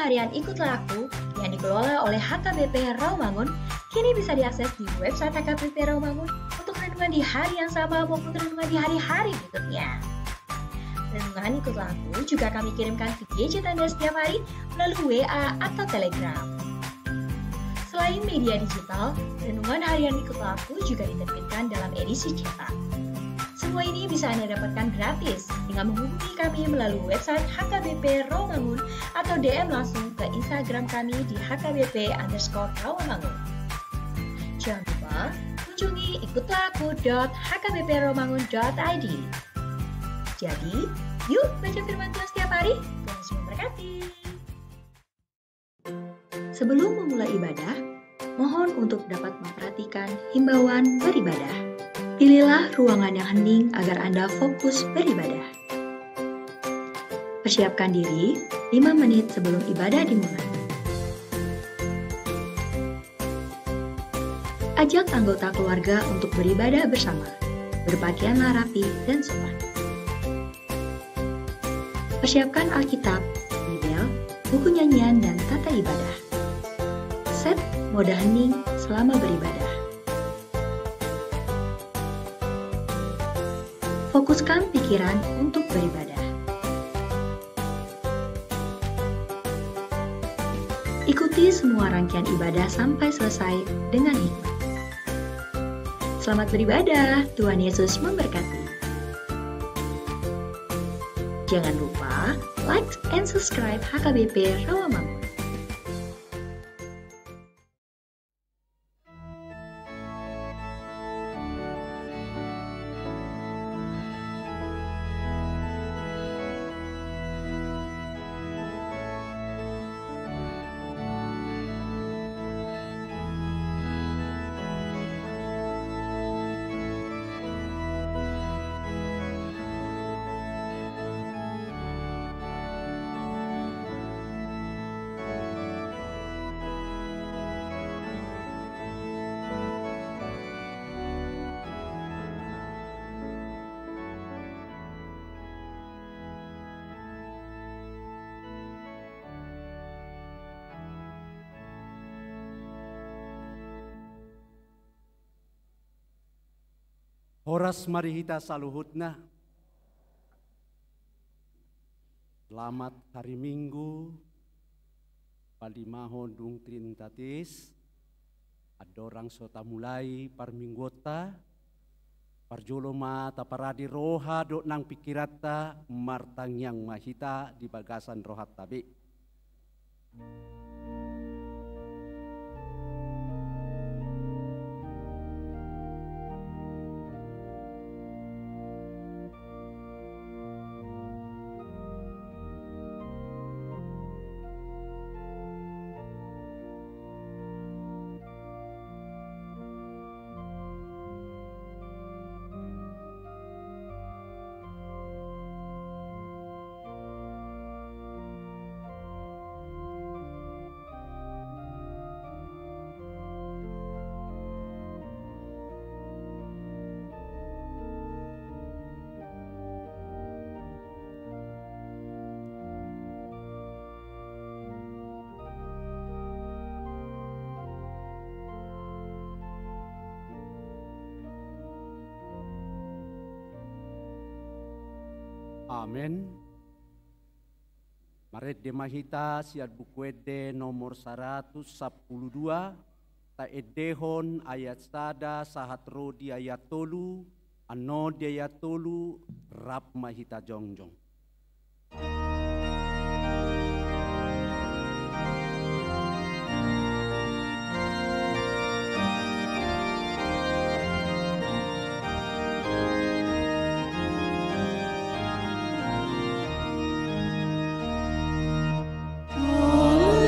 harian Ikutlah Aku yang dikelola oleh HKBP Rawamangun kini bisa diakses di website HKBP Rawamangun untuk renungan di hari yang sama maupun renungan di hari-hari berikutnya. Renungan Ikutlah Aku juga kami kirimkan ke gadget Anda setiap hari melalui WA atau Telegram. Selain media digital, renungan harian Ikutlah Aku juga diterbitkan dalam edisi cetak. Semua ini bisa Anda dapatkan gratis dengan menghubungi kami melalui website HKBP Rawamangun atau DM langsung ke Instagram kami di HKBP_Rawamangun. Jangan lupa kunjungi ikutlahku.hkbprawamangun.id. Jadi, yuk baca firman Tuhan setiap hari. Tuhan Yesus memberkati. Sebelum memulai ibadah, mohon untuk dapat memperhatikan himbauan beribadah. Pilihlah ruangan yang hening agar Anda fokus beribadah. Persiapkan diri 5 menit sebelum ibadah dimulai. Ajak anggota keluarga untuk beribadah bersama. Berpakaianlah rapi dan sopan. Persiapkan Alkitab, Bibel, buku nyanyian, dan tata ibadah. Set mode hening selama beribadah. Fokuskan pikiran untuk beribadah. Ikuti semua rangkaian ibadah sampai selesai dengan hikmat. Selamat beribadah, Tuhan Yesus memberkati. Jangan lupa like and subscribe HKBP Rawamangun. Horas marihita saluhutna. Selamat hari Minggu. Palimahon dung trintatis. Adorang sota mulai parminggota. Parjoloma taparadi roha dok nang pikirata martang yang mahita di bagasan rohat tabi. Amen. Maret de mahita siat bukuede nomor 112 ta edehon ayat sada sahat rodi ayat tolu ano di ayat tolu rap mahita jongjong. Hallelujah,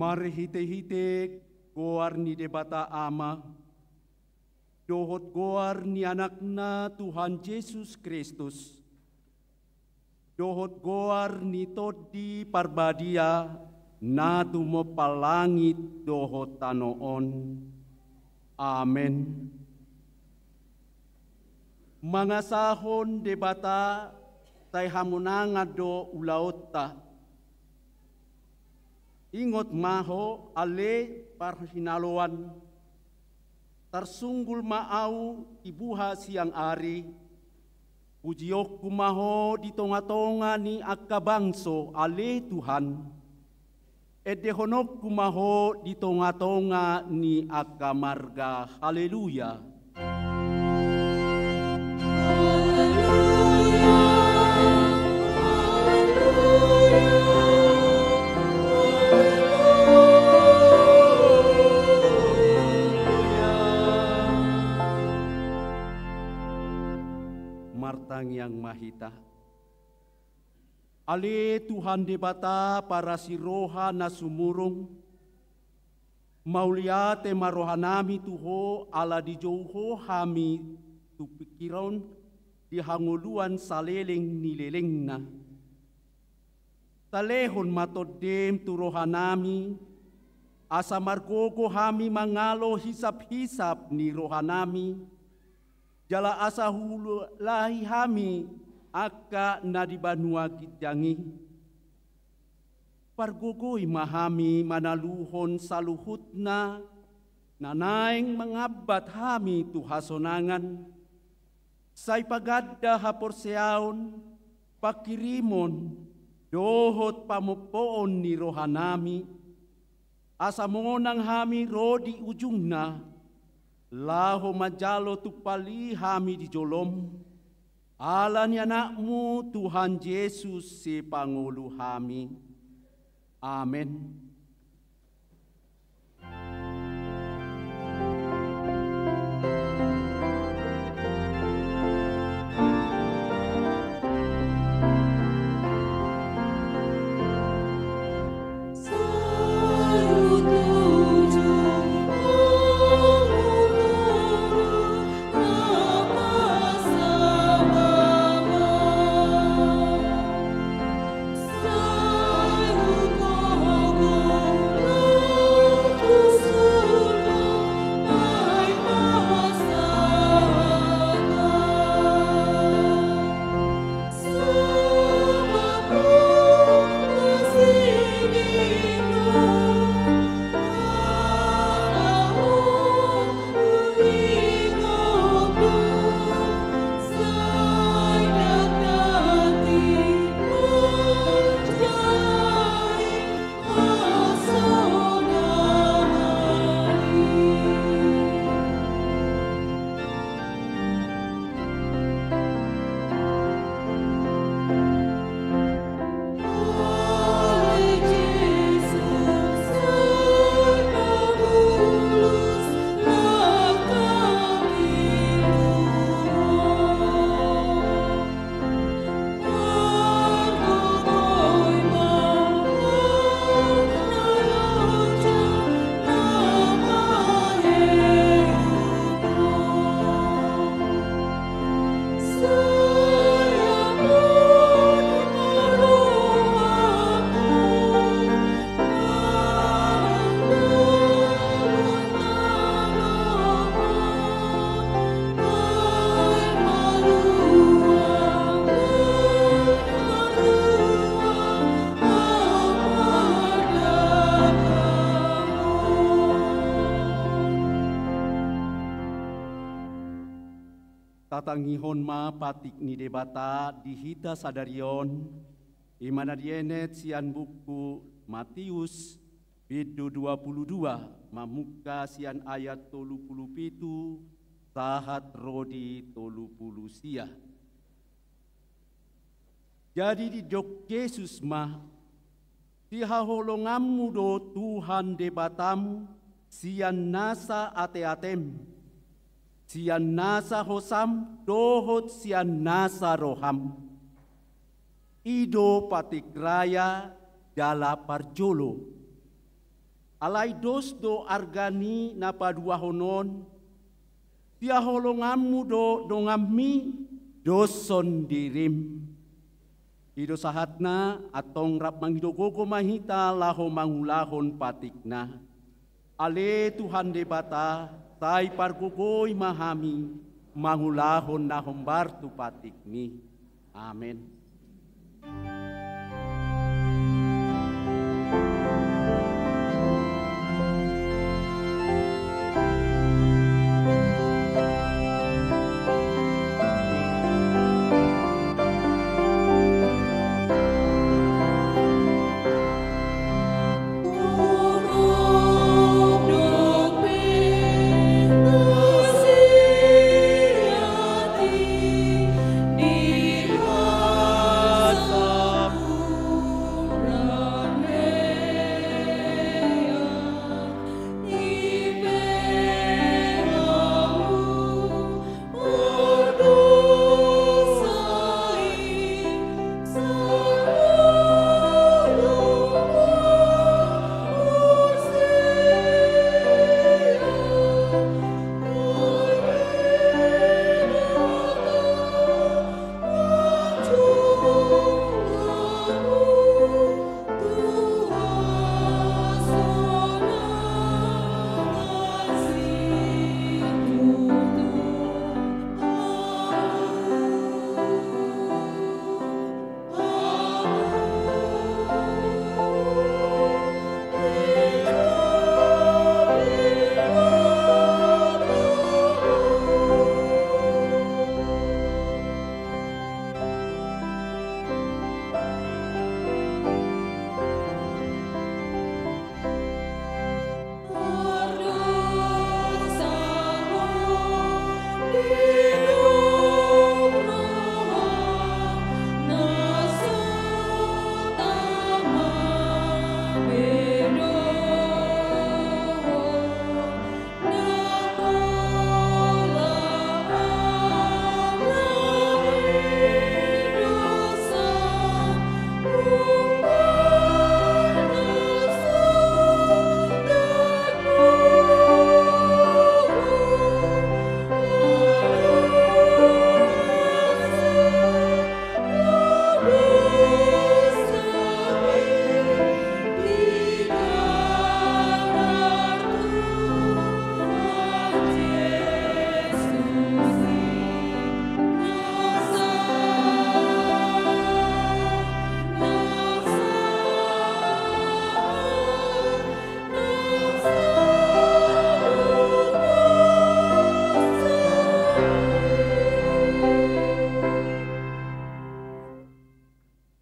Mari hite-hite goar ni debata ama, dohot goar ni anakna Tuhan Yesus Kristus, dohot goar ni todi parbadia na tumo palangit dohot tanoon. Amen. Mga sahon debata tay hamunanga do ulaota. Ingot maho ale parhinaloan, tarsunggul maau ibuha siang ari, pujiok kumaho di tonga-tonga ni akabangso ale Tuhan, edehonok kumaho di tonga-tonga ni akamarga. Haleluya. Martang yang mahita, ale Tuhan debata para siroha na sumurung, mauliate marohanami tuho ala dijauho hami tu pikiron di hanguluan saleleng nilelengna. Talehon matodem tu rohanami, asa margogo hami mangalo hisap-hisap ni rohanami, jala asa hulu lahi hami aka na di banua kitjangi. Pargogoi mahami manaluhon saluhutna, nanaing mengabat hami tu hasonangan, say pagadda haporseaon, pakirimon, dohot pamupoon ni rohanami, asa monang hami rodi ujungna, laho majalo tupali hami di jolom, ala ni anakmu Tuhan Yesus si Pangulo hami. Amen. Tatangihon ma patik ni debata dihita sadarion, imana dienet sian buku Matius bidu 22 mamuka sian ayat 37 sahat rodi 30 sia. Jadi di jok Yesus mah tihaholongamu do Tuhan debatamu sian nasa ate-atem, sian nasa hosam dohot sian nasa roham, ido patik raya dala parjolo, alai dos do argani na padua honon, tia holonganmu do ngami doson dirim. Ido sahatna atong rap mangido gogo mahita laho mangulahon patikna. Ale Tuhan debata, tay pargogoy mahami, mangulahon na hombartu patikni. Amen.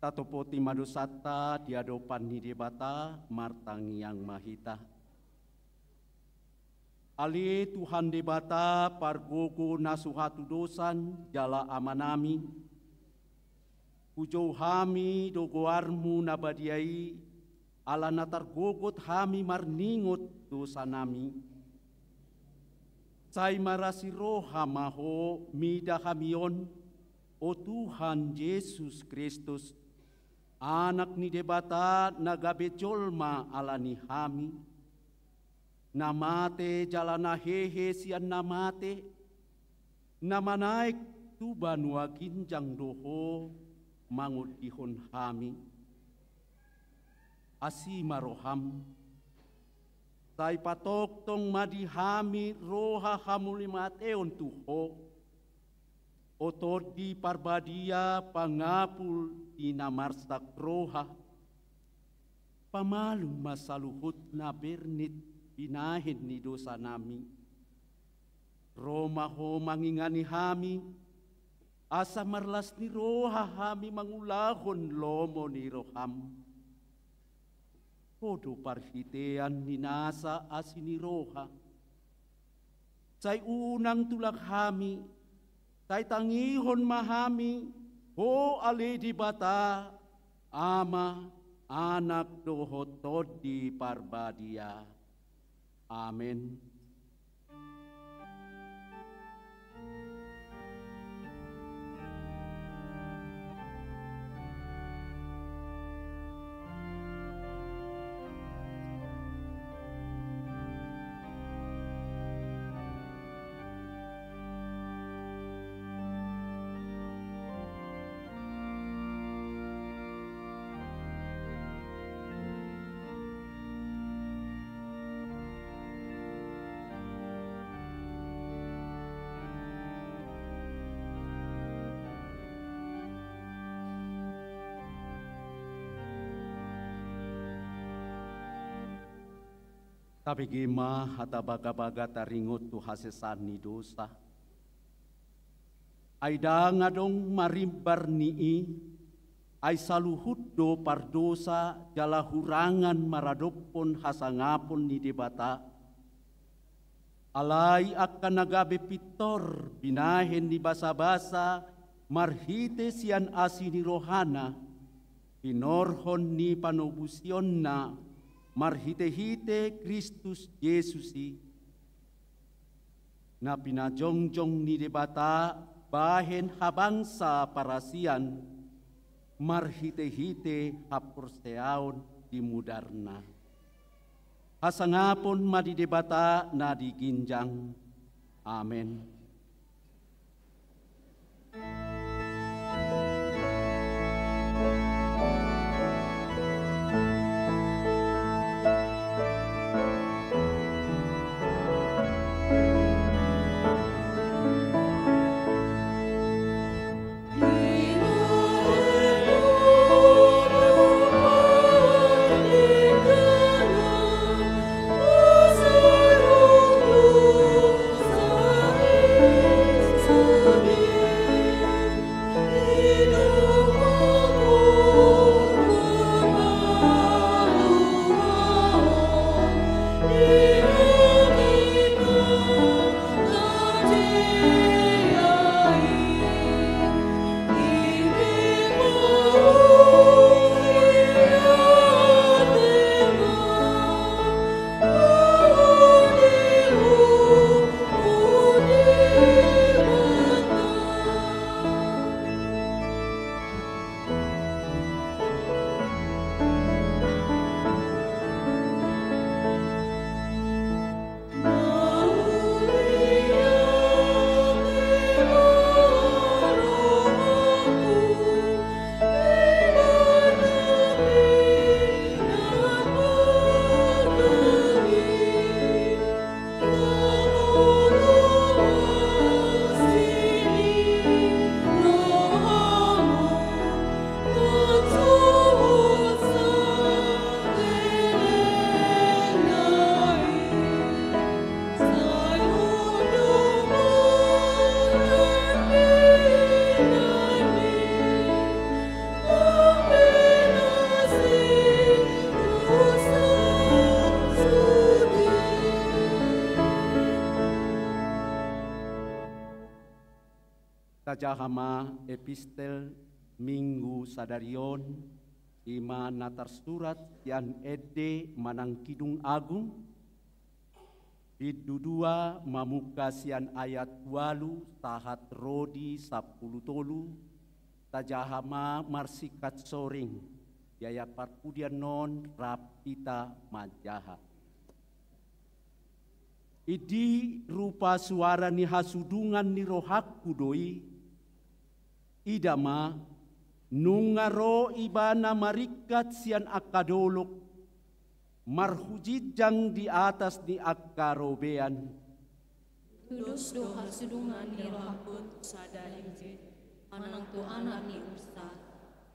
Tatopoti madosata diadopan hidebata martang yang mahita. Ali Tuhan debata pargogo nasuhatu dosan jala amanami. Pujo hami dogoarmu nabadiai ala natar gogot hami marningot dosanami. Sai marasi roha maho mida hamion o Tuhan Yesus Kristus. Anak ni debata nagabejolma alani hami. Namate jalana hehe sian namate. Namanaik tuban waginjang doho mangut dihon hami. Asima roham. Tai patok tong madi hami roha hamulimateon tuho. Otor di parbadia pangapul inamarsak roha. Pamalu masaluhut na bernit pinahin ni dosa nami. Roma ho mangingani hami. Asa marlas ni roha hami mangulahon lomo ni roham. Podo parhitean ni nasa asini roha. Say unang tulak hami. Tay tangihon mahami, ho ali di bata, ama, anak dohotod di parbadia. Amen. Tapi gema hata baga-baga taringot tu hasesani dosa. Aida ngadong marimbar nii, ay saluhut do pardosa jala hurangan maradopon hasangapon ni debata. Alai akan nagabe pitor binahen ni basa-basa marhite sian asi ni rohana, pinorhon ni panobusion na marhite-hite Kristus Yesusi. Na pinajongjong ni debata bahen habangsa parasian, marhite-hite haporseaon di mudarna. Hasangapon madidebata na diginjang. Amen. Tajahama epistel Minggu Sadarion ima natar surat yang ede manang kidung agung Bidudua mamuka sian ayat 8 tahat rodi 10 tolu tajahama marsikat soring yaya parpudian non rapita majaha. Idi rupa suara ni hasudungan ni rohakku doi idama nungaro ibana marikat sian akadolok marhujijang di atas ni akarobean. Tudus do hasudungan ni rohakun sadari manang tu anak ni ustad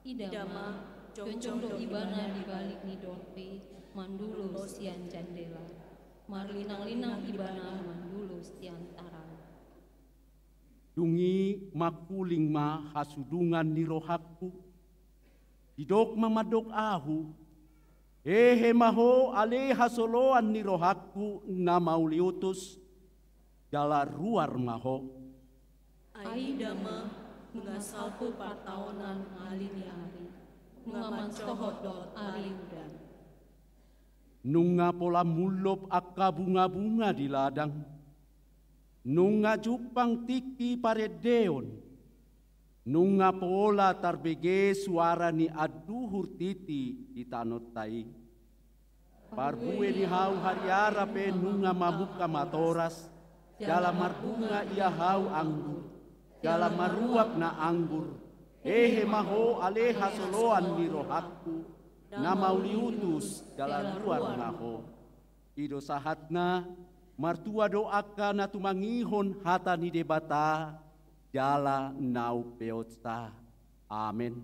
idama jongjong do ibana di balik ni dorpe mandulu sian jandela marlinang-linang ibana mandulu sian taran. Dungi makuling ma hasudungan ni rohakku didok mamadok ahu maho ale hasoloan ni rohakku na mauliutus jala ruar maho aidama ngasalku partaonan ali ni ari ngaman sohot dot ari udan nunga pola mulop akka bunga-bunga di ladang nunga jupang tiki paredeon nunga pola tarbege suara ni aduhur titi di tanot tai parbue ni hau hariara pe nunga mabuka matoras dalam marbunga ia hau anggur dalam maruap na anggur maho aleha soloan ni rohakku na mauliutus dalam luar maho ido sahatna martua doaka na tumangihon hata ni debata jala nau peotsa. Amen.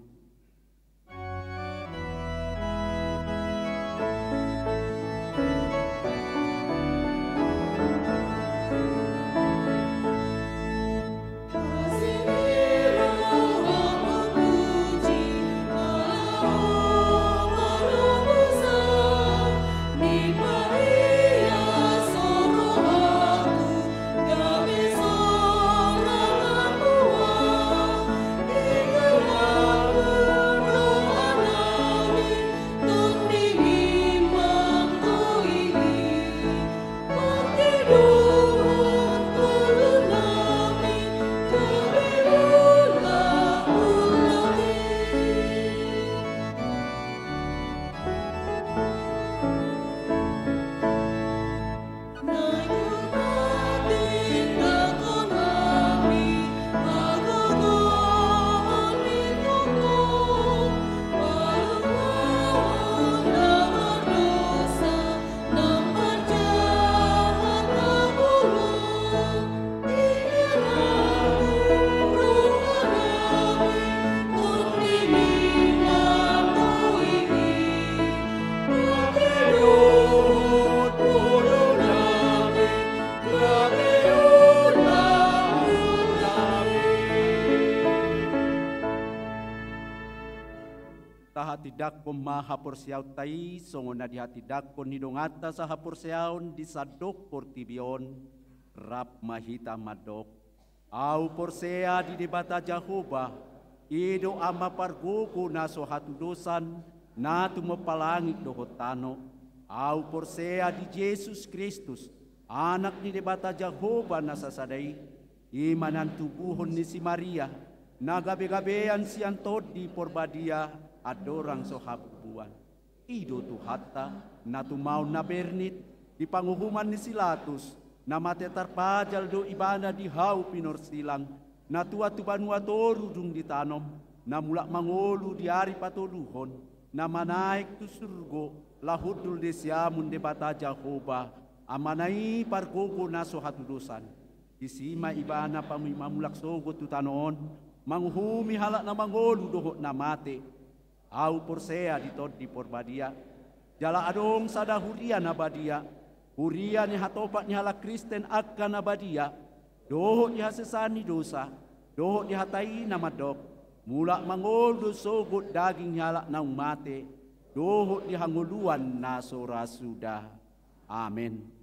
hati dakko maha porsiau tai songona di hati dakko ni dongata saha porsiaun di sadok portibion rap mahita madok au porsea di debata Jehovah ido ama pargogo naso hatu dosan natu mapalangit dohotano au porsea di Yesus Kristus anak di debata Jehovah nasasadai imanan tubuhon ni si Maria nagabe-gabean si antod di porbadia adorang sohabuan ido tu hatta natu mau na bernit di panguhuman ni Silatus na mate tarpajal do ibana di hau pinor silang na tua tu banua toru dung ditanom na mulak mangolu di hari patoluhon na manaik tu surgo lahudul desiamun de bata Jehovah amanai pargogo na sohatu dosan isima ibana pamimamulak sogo tu tanon manghumi halak na mangolu dohot na mate au porsea di tod di porbadia jala adong sada huria na badia huria ni hatopak ni halak Kristen akan na badia dohot di hasesani dosa dohot di hatai na madok mulak mangolu sogot daging halak na mate dohot di hanguluan na sora sudah amin.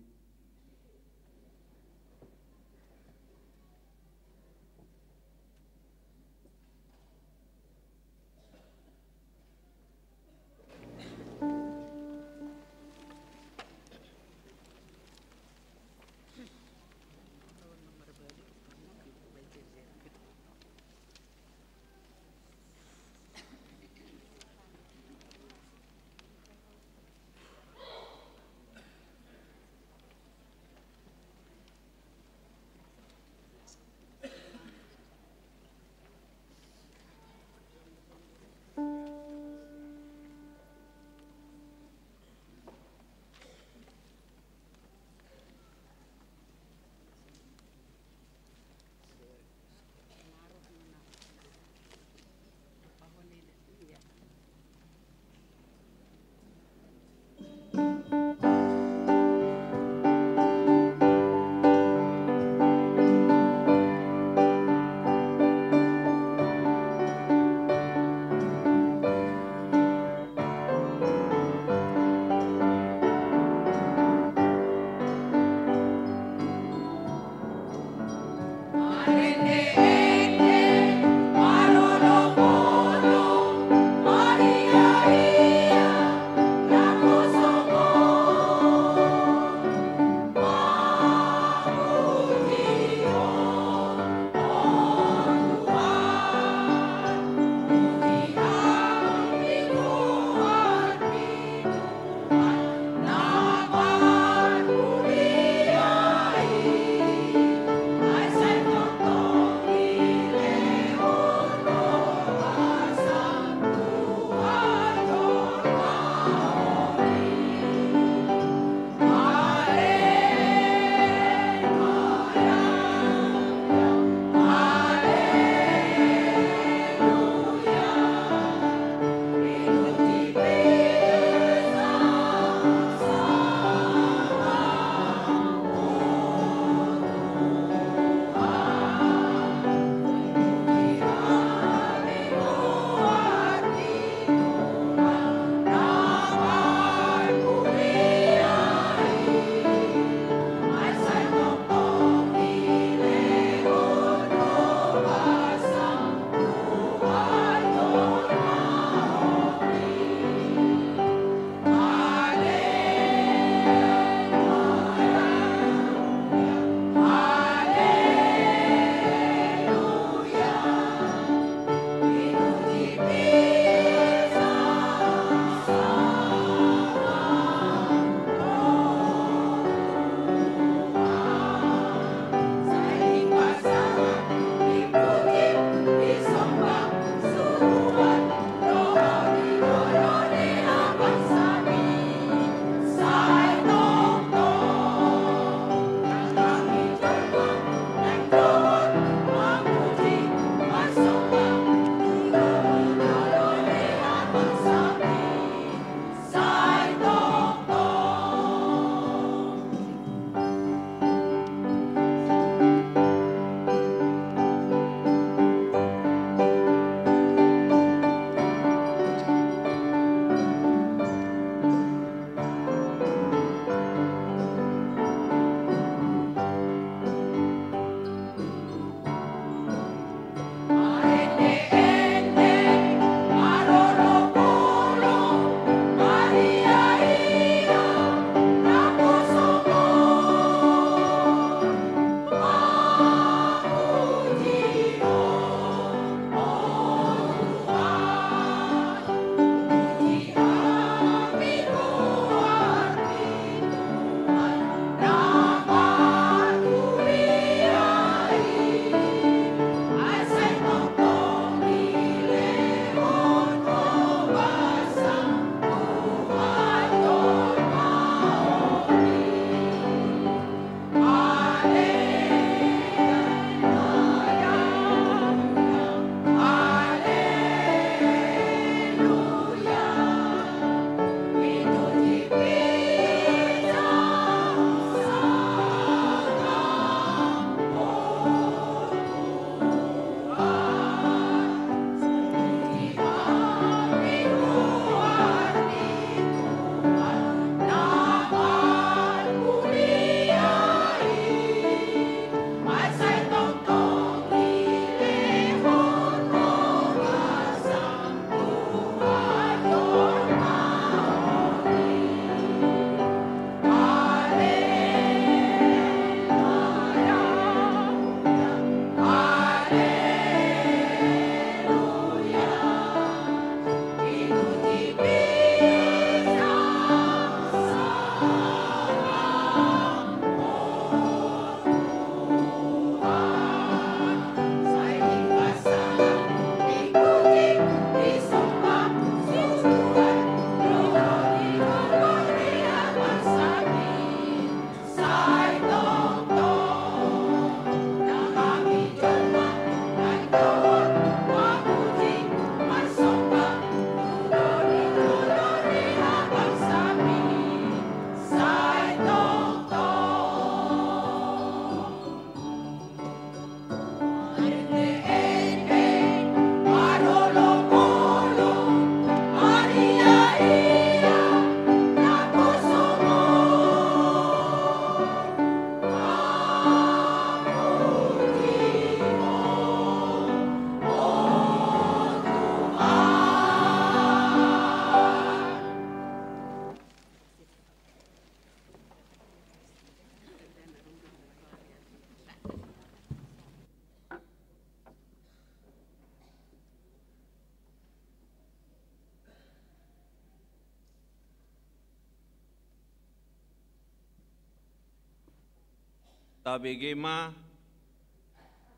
tabegema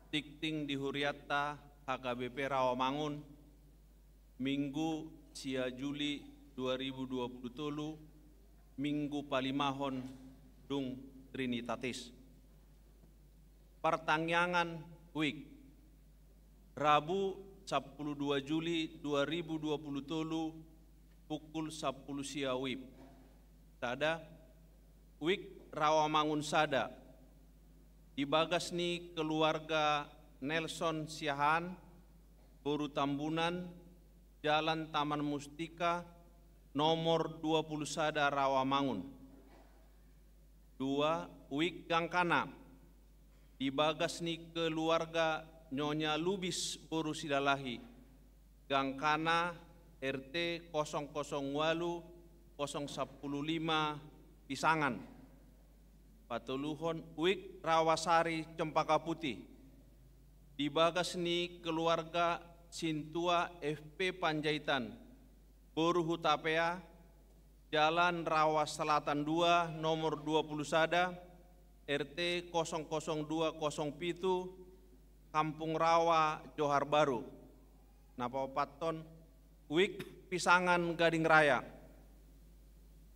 tikting di Huriatta HKBP Rawamangun Minggu sia Juli 2023 Minggu palimahon dung Trinitatis. Pertangyangan Week Rabu 12 Juli 2023 pukul 10 sia WIB. Sada Week Rawamangun Sada dibagas ni keluarga Nelson Siahan, Boru Tambunan, Jalan Taman Mustika, nomor 20 Sada Rawamangun. 2. Week Gangkana dibagas ni keluarga Nyonya Lubis Boru Sidalahi, Gangkana RT 008 015 Pisangan. Patuluhon Week Rawasari Cempaka Putih dibagas ni keluarga Sintua FP Panjaitan, Boru Hutapea, Jalan Rawas Selatan 2, nomor 20 Sada, RT 00207, Kampung Rawa, Johar Baru. Napa paton Week Pisangan Gading Raya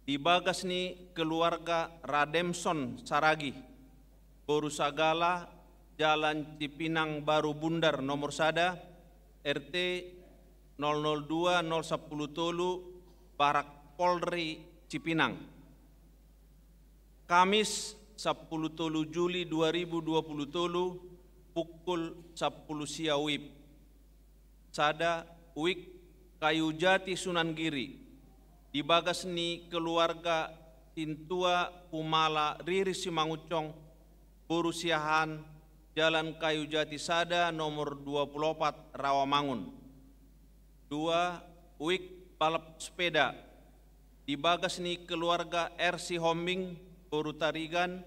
dibagas ni keluarga Rademson Saragi, Boru Sagala, Jalan Cipinang Baru Bundar nomor Sada, RT 002 010 Tolu, Barak Polri Cipinang. Kamis 10 Tolu Juli 2023 pukul 10 sia WIB. Sada Week Kayu Jati Sunan Giri dibagas ni keluarga Tintua Pumala Riri Simangucong, Boru Siahan, Jalan Kayu Jati Sada nomor 24 Rawamangun. 2. Week Balap Sepeda dibagas ni keluarga RC Hombing, Boru Tarigan,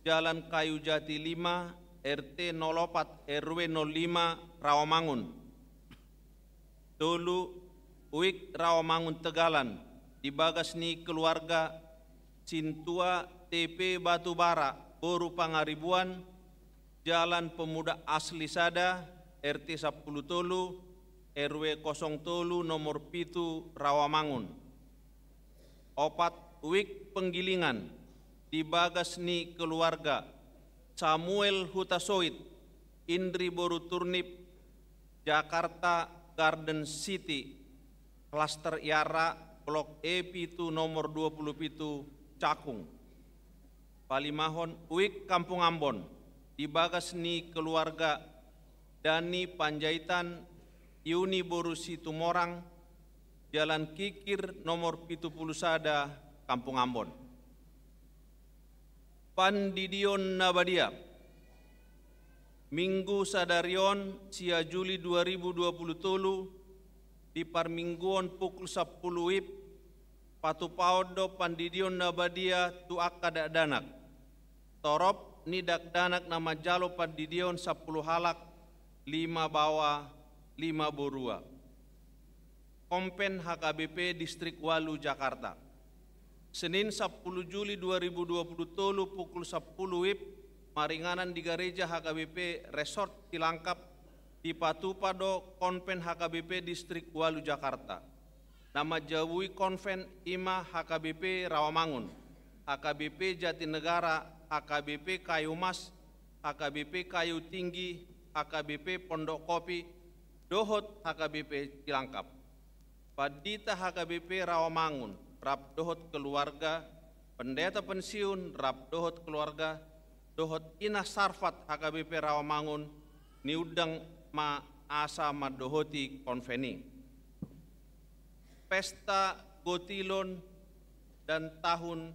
Jalan Kayu Jati 5, RT 04 RW 05 Rawamangun. Dulu Week Rawamangun Tegalan dibagas ni keluarga Cintua TP Batubara, Boru Pangaribuan, Jalan Pemuda Asli Sada, RT 10 Tolu, RW 0 Tolu, nomor 7 Rawamangun. 4. Week Penggilingan dibagas ni keluarga Samuel Hutasoit, Indri Boru Turnip, Jakarta Garden City, Klaster Yara, Blok E7 nomor 27 Cakung. Palimahon Week Kampung Ambon dibagas ni keluarga Dani Panjaitan, Yuni Boru Situmorang, Jalan Kikir nomor 70 Sada, Kampung Ambon. Pandidion Nabadia Minggu Sadarion sia Juli 2023 di Parmingguon pukul 10 WIB Patupaudo Pandidion Nabadia tuak kadak danak. Torop nidak danak nama jalo Pandidion 10 halak 5 bawah 5 borua. Kompen HKBP Distrik Walu Jakarta. Senin 10 Juli 2023 pukul 10 WIB maringanan di gereja HKBP Resort Tilangkap di Patupado Konven HKBP Distrik Walu Jakarta. Nama Jawui Konven Ima HKBP Rawamangun, HKBP Jatinegara, HKBP Kayu Mas, HKBP Kayu Tinggi, HKBP Pondok Kopi, Dohot HKBP Cilangkap. Padita HKBP Rawamangun, Rap Dohot Keluarga, Pendeta Pensiun, Rap Dohot Keluarga, Dohot Inah Sarfat HKBP Rawamangun, Niudang Ma Asa Madohoti Konveni. Pesta Gotilon dan Tahun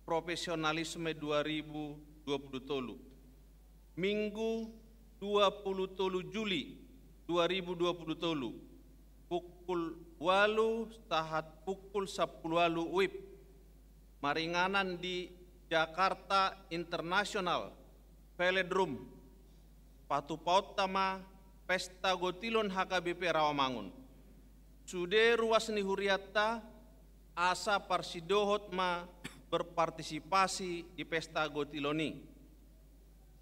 Profesionalisme 2023. Minggu 20 Juli 2023 pukul 8 sahat pukul 10 WIB maringanan di Jakarta International Velodrome Patupaut Tama Pesta Gotilon HKBP Rawamangun. Sude ruas ni Huriatta asa parsidohot ma berpartisipasi di Pesta Gotiloni.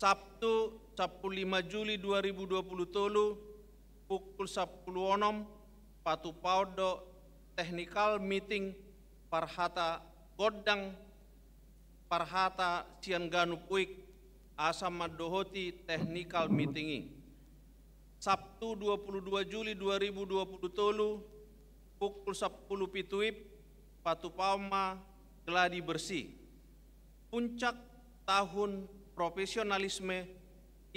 Sabtu 15 Juli 2020 pukul 10.06 patu paudo technical meeting parhata godang parhata Siangganu Puik asam madohoti technical meeting. Sabtu 22 Juli 2020 pukul 10 pituip patu pauma geladi bersih. Puncak tahun profesionalisme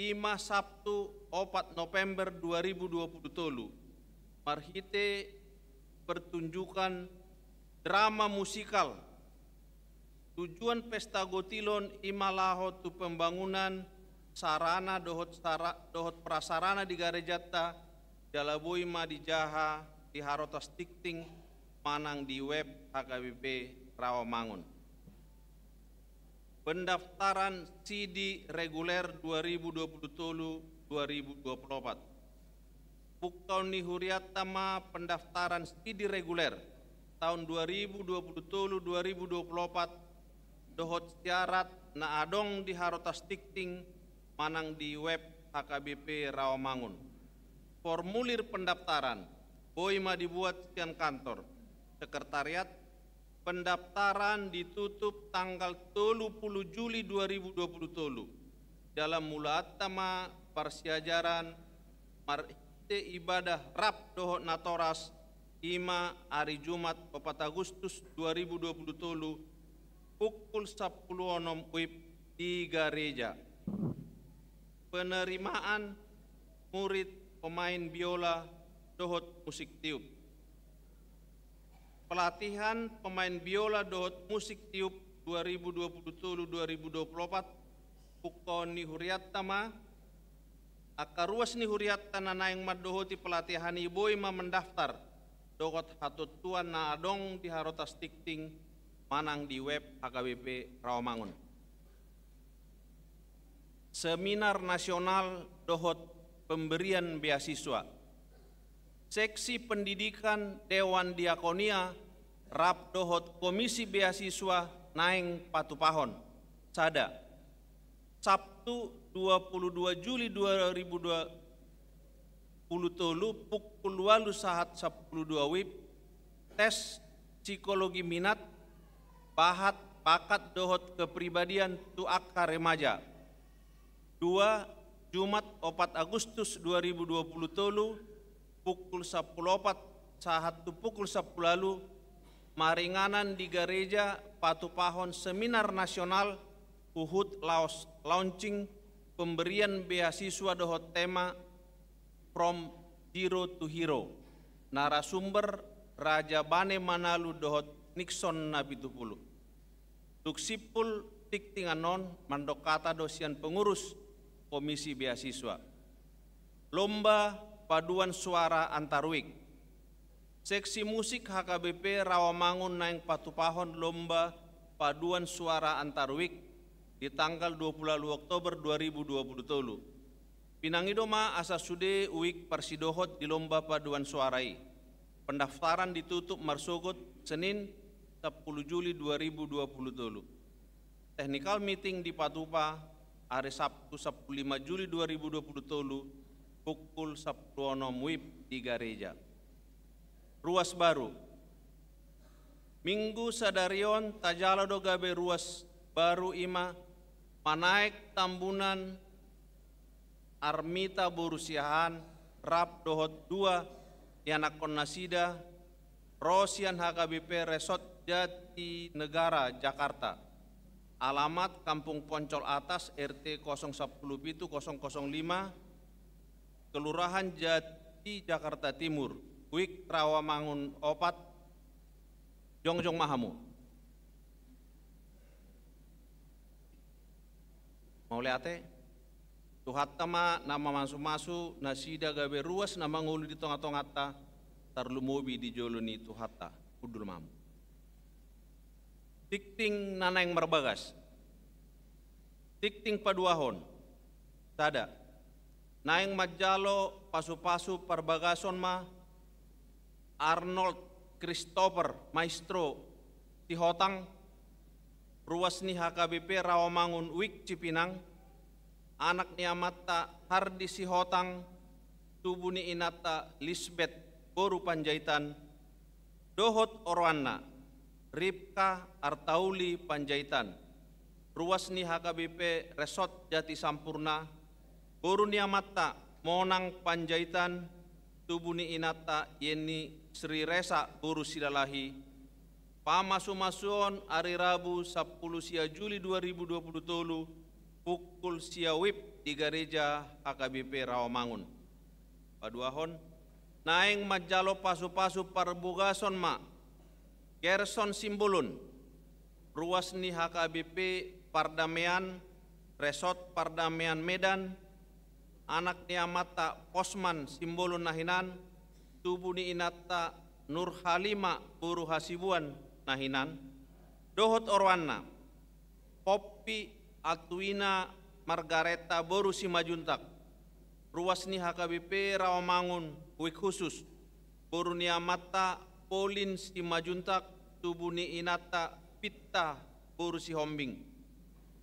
ima Sabtu 4 November 2020 marhite pertunjukan drama musikal. Tujuan pesta gotilon ima lahot tu pembangunan sarana dohot prasarana di garejata jalabui ma di jaha di harotas tikting manang di web HKBP Rawamangun. Pendaftaran CD reguler 2023-2024. Pukau ni huriatama pendaftaran CD reguler tahun 2023-2024 dohot syarat na adong di harotas tikting manang di web HKBP Rawamangun. Formulir pendaftaran boima dibuat sekian kantor sekretariat. Pendaftaran ditutup tanggal 30 Juli 2020 dalam mulatama persiajaran marite ibadah rap dohot natoras ima hari Jumat 4 Agustus 2020 pukul 10.06 WIB di gereja. Penerimaan murid pemain biola dohot musik tiup. Pelatihan pemain biola dohot musik tiup 2023-2024 pukul ni huriatama akaruas ni huriatana naing madohoti pelatihan iboi ma mendaftar dohot hatut tuan na adong di harotas tikting manang di web HKBP Rawamangun. Seminar nasional dohot pemberian beasiswa. Seksi pendidikan Dewan Diakonia rap dohot komisi beasiswa naing patu pahon. Sada. Sabtu 22 Juli 2020 pukul 8 saat 12 WIB tes psikologi minat pahat pakat dohot kepribadian tuaka remaja. 2 Jumat 4 Agustus 2020 pukul 10.04 saat pukul 10 lalu maringanan di gereja patu pahon seminar nasional Uhud Laos launching pemberian beasiswa dohot tema From Zero to Hero. Narasumber Raja Bane Manalu dohot Nixon Nabitupulu. Duksipul tiktinganon mandokata dosian pengurus komisi beasiswa. Lomba paduan suara antarwik. Seksi musik HKBP Rawamangun naing patu pahon lomba paduan suara antarwik di tanggal 20 Oktober 2020. Pinangidoma asa sude uik persidohot di lomba paduan suarai. Pendaftaran ditutup marsogot Senin 10 Juli 2020. Technical meeting di Patupa hari Sabtu 15 Juli 2020 pukul 10.06 WIB di gereja. Ruas baru. Minggu sadarion tajala do gabe ruas baru ima manaik tambunan Armita Borusiahan rap dohot 2 yanak konnasida Rosian HKBP Resort Jati Negara Jakarta. Alamat Kampung Poncol Atas RT 010-005 Kelurahan Jati Jakarta Timur. Wik Rawamangun Opat Jongjong Mahamu. Mau lihat Tuhatama nama masu-masu nasida gabe ruas nama ngulu di tonga-tongata tarlumobi di joloni tuhata udul mamu. Tikting nanaing merbagas. Tikting paduahon. Tada. Naing majalo pasu-pasu perbagason ma Arnold Christopher Maestro Tihotang ruas ni HKBP Rawamangun Wik Cipinang anak ni Amatta Hardi Sihotang, tubuni Inata Lisbeth Boru Panjaitan, Dohot Orwana, Ripka Artauli Panjaitan, Ruasni HKBP Resort Jati Sampurna, Boru ni Amatta Monang Panjaitan, tubuni Inata Yeni Sri Resa Boru Silalahi, Pamasumasuon hari Rabu 10 sia Juli 2023 pukul sia wib di gereja HKBP Rawamangun. Paduahon naeng majalo pasu-pasu parbugason ma Gerson Simbulun ruasni HKBP Pardamaian Resort Pardamaian Medan, anak ni Amatta Posman Simbulun Nahinan, tubuni Inata Nur Halima Buru Hasibuan Nahinan, Dohot Orwana, Poppy Atwina Margareta Boru Simajuntak, ruasni HKBP Rawamangun, Wik Khusus, Boru ni Amatta Polin Simajuntak, tubuni Inata Pitta Boru Sihombing,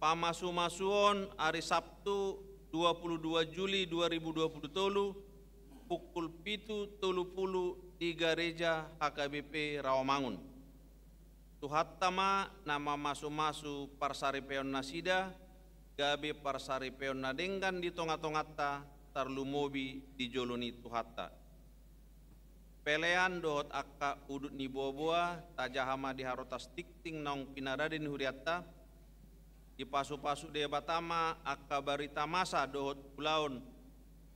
Pamasumasuon hari Sabtu 22 Juli 2023 pukul 7.30 di gereja HKBP Rawamangun. Tuhattama nama masu-masu parsaripeon nasida, gabe parsaripeon nadenggan di tonga-tongata, tarlumobi di joloni tuhatta. Pelean dohot akka udut ni boboa, tajahama di harotas tikting naung pinaradin huriatta, di pasu-pasu de batama akka barita masa dohot pulaun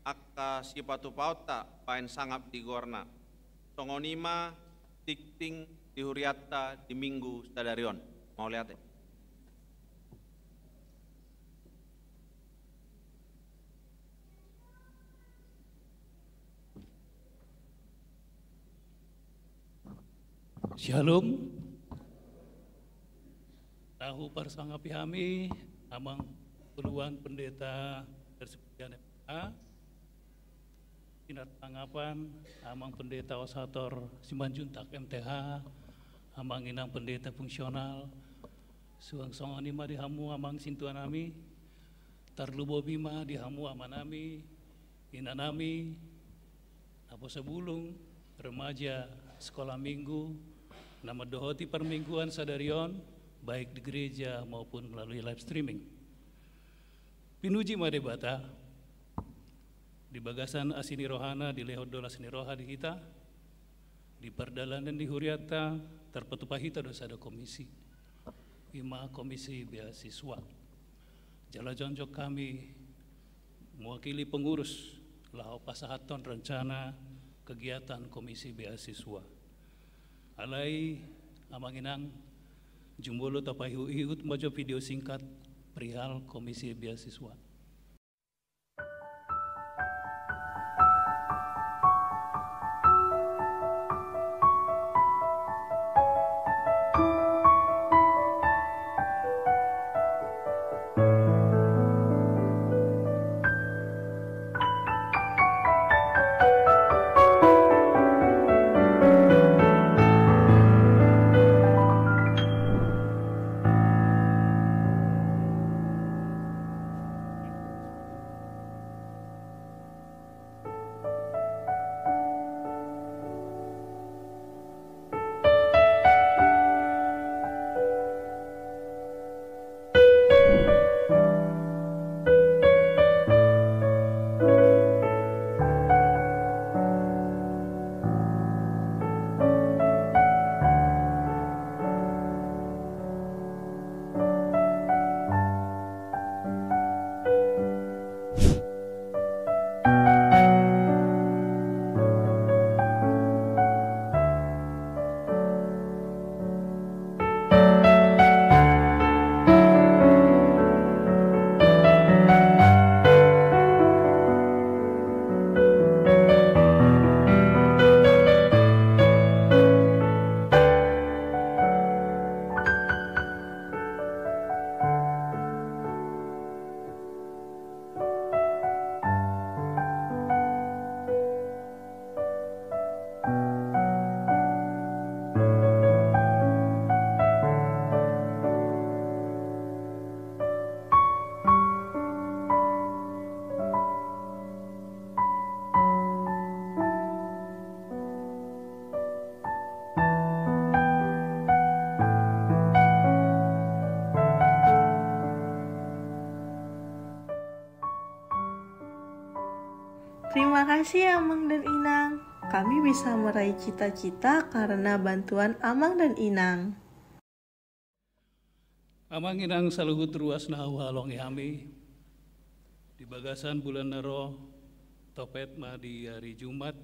akka sipatu pauta pain sangap di gorna. Songonima tikting di huriatta di minggu sadarion. Mau lihat ya? Shalom. Tahu parsanga pihami amang puluhan pendeta Persekutuan MTA, Sinar tanggapan amang pendeta Osator Simanjuntak MTH, amang inang pendeta fungsional, suang songonima dihamu amang sintuanami, tarlubobima dihamu amanami, inanami, apo sebulung, remaja, sekolah minggu, nama dohoti permingguan sadarion, baik di gereja maupun melalui live streaming. Pinuji madebata, di bagasan asini rohana, di lehot dola sini roha di kita, di perdalanan di huriata, terpetupahita dosa ada komisi, ima komisi beasiswa. Jala jonjok kami, mewakili pengurus, lau pasahaton rencana kegiatan komisi beasiswa. Alai amanginang jumbolo tapahiu ihut majo video singkat perihal komisi beasiswa. Terima kasih Amang dan Inang. Kami bisa meraih cita-cita karena bantuan Amang dan Inang. Amang Inang saluhut ruas nahu halong yami. Di bagasan bulan Nero, topet ma di hari Jumat,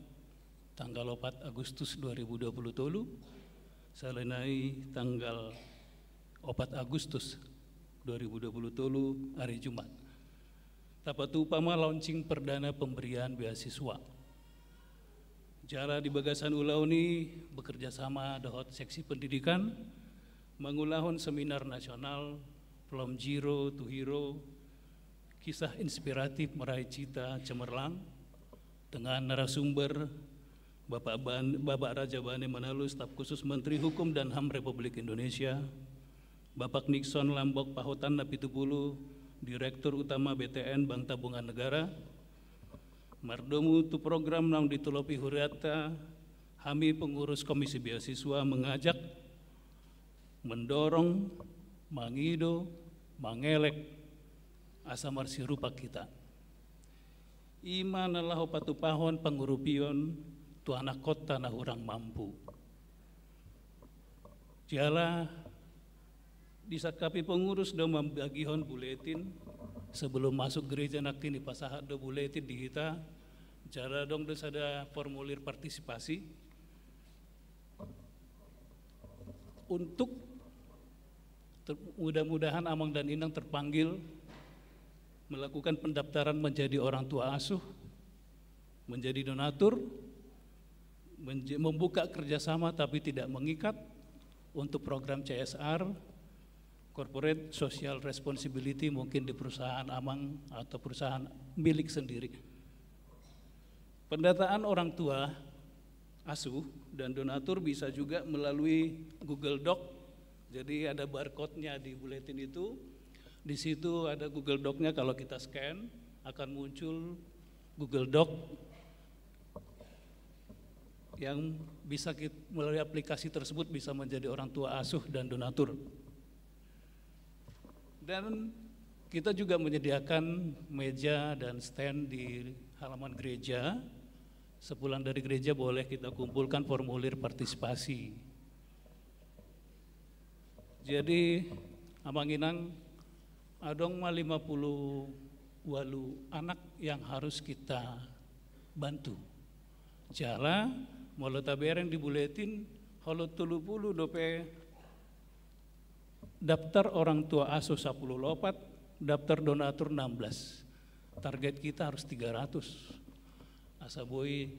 tanggal 4 Agustus 2020 tolu, salenai tanggal 4 Agustus 2020 tolu hari Jumat. Tapatu upama launching perdana pemberian beasiswa. Jala di bagasan ulau ini bekerja sama dengan seksi pendidikan mengulahun seminar nasional From Zero to Hero, kisah inspiratif meraih cita cemerlang dengan narasumber Bapak Raja Bane Manalu, Staf Khusus Menteri Hukum dan HAM Republik Indonesia, Bapak Nixon Lambok Pahotan Napitupulu, Direktur Utama BTN Bank Tabungan Negara, Mardomu tu program nang ditulopi huriata, kami pengurus Komisi Beasiswa mengajak, mendorong, mangido, mangelek, asa marsi rupa kita. Ima nalahu patupahon pangurupion, tu anak kota na urang mampu. Jala, di saat kami pengurus do membagihon buletin sebelum masuk gereja nakti di pasahat do buletin di kita cara dong des ada formulir partisipasi untuk mudah-mudahan Amang dan Inang terpanggil melakukan pendaftaran menjadi orang tua asuh, menjadi donatur, membuka kerjasama tapi tidak mengikat untuk program CSR, Corporate Social Responsibility, mungkin di perusahaan Amang atau perusahaan milik sendiri. Pendataan orang tua asuh dan donatur bisa juga melalui Google Doc. Jadi ada barcode-nya di buletin itu. Di situ ada Google Doc-nya, kalau kita scan akan muncul Google Doc yang bisa kita, melalui aplikasi tersebut bisa menjadi orang tua asuh dan donatur. Dan kita juga menyediakan meja dan stand di halaman gereja. Sepulang dari gereja boleh kita kumpulkan formulir partisipasi. Jadi Amang Inang adong 50 walu anak yang harus kita bantu. Jala molo tabereng di buletin halo 30 dope daftar orang tua asuh 10 lopat, daftar donatur 16. Target kita harus 300. Asa boy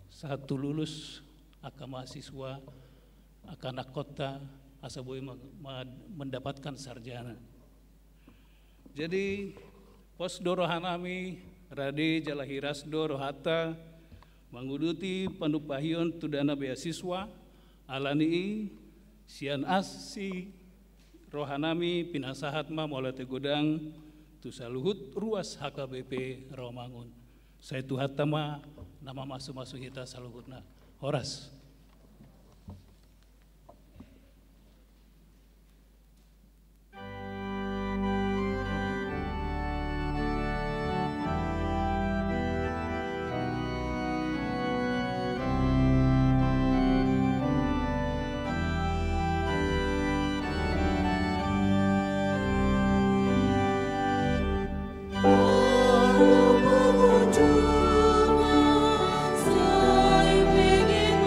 satu lulus aka mahasiswa, aka anak kota, asa boy mendapatkan sarjana. Jadi pos dorohanami rade jalahiras dorohata menguduti panupahion tudana beasiswa alani sian asi rohanami pinasahat ma molate godang tu saluhut ruas HKBP Rawamangun. Saya tuhat tama nama masu-masu kita saluhutna. Horas. Saya ingin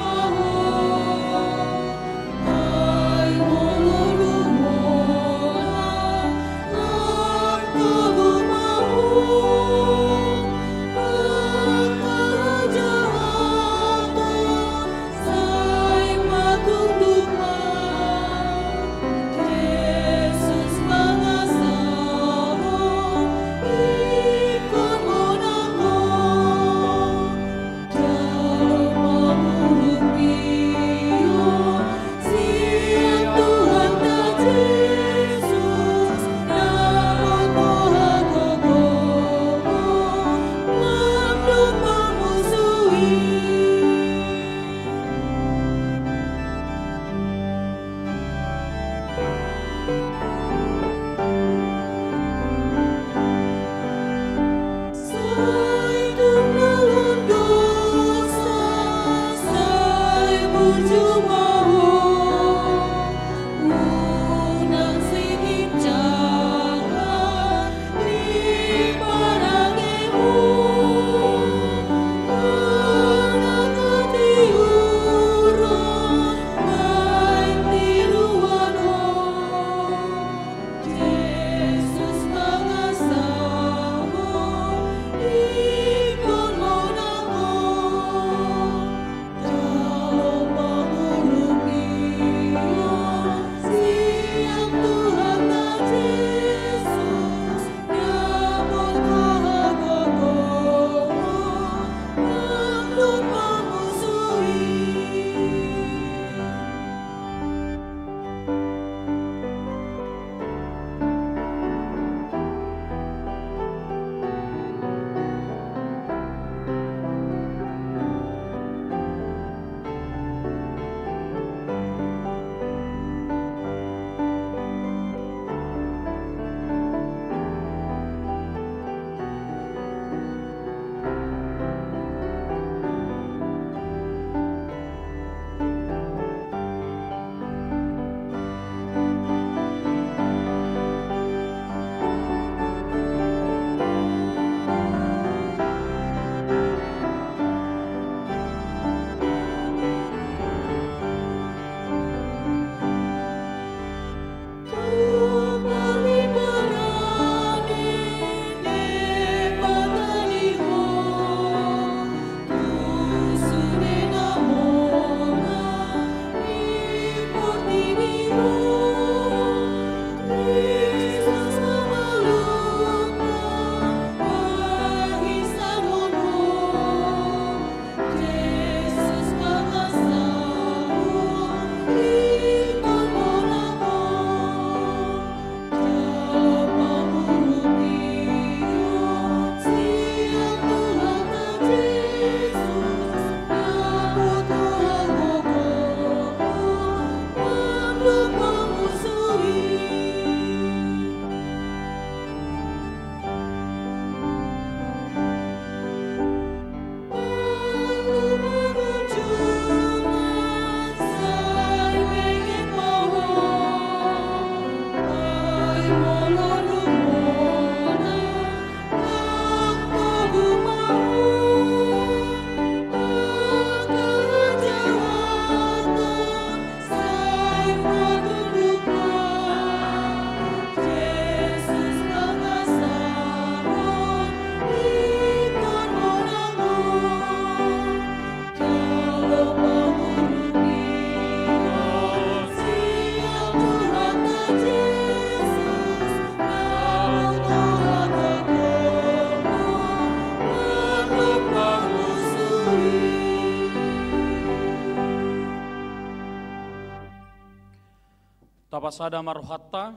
Tapasada marohatta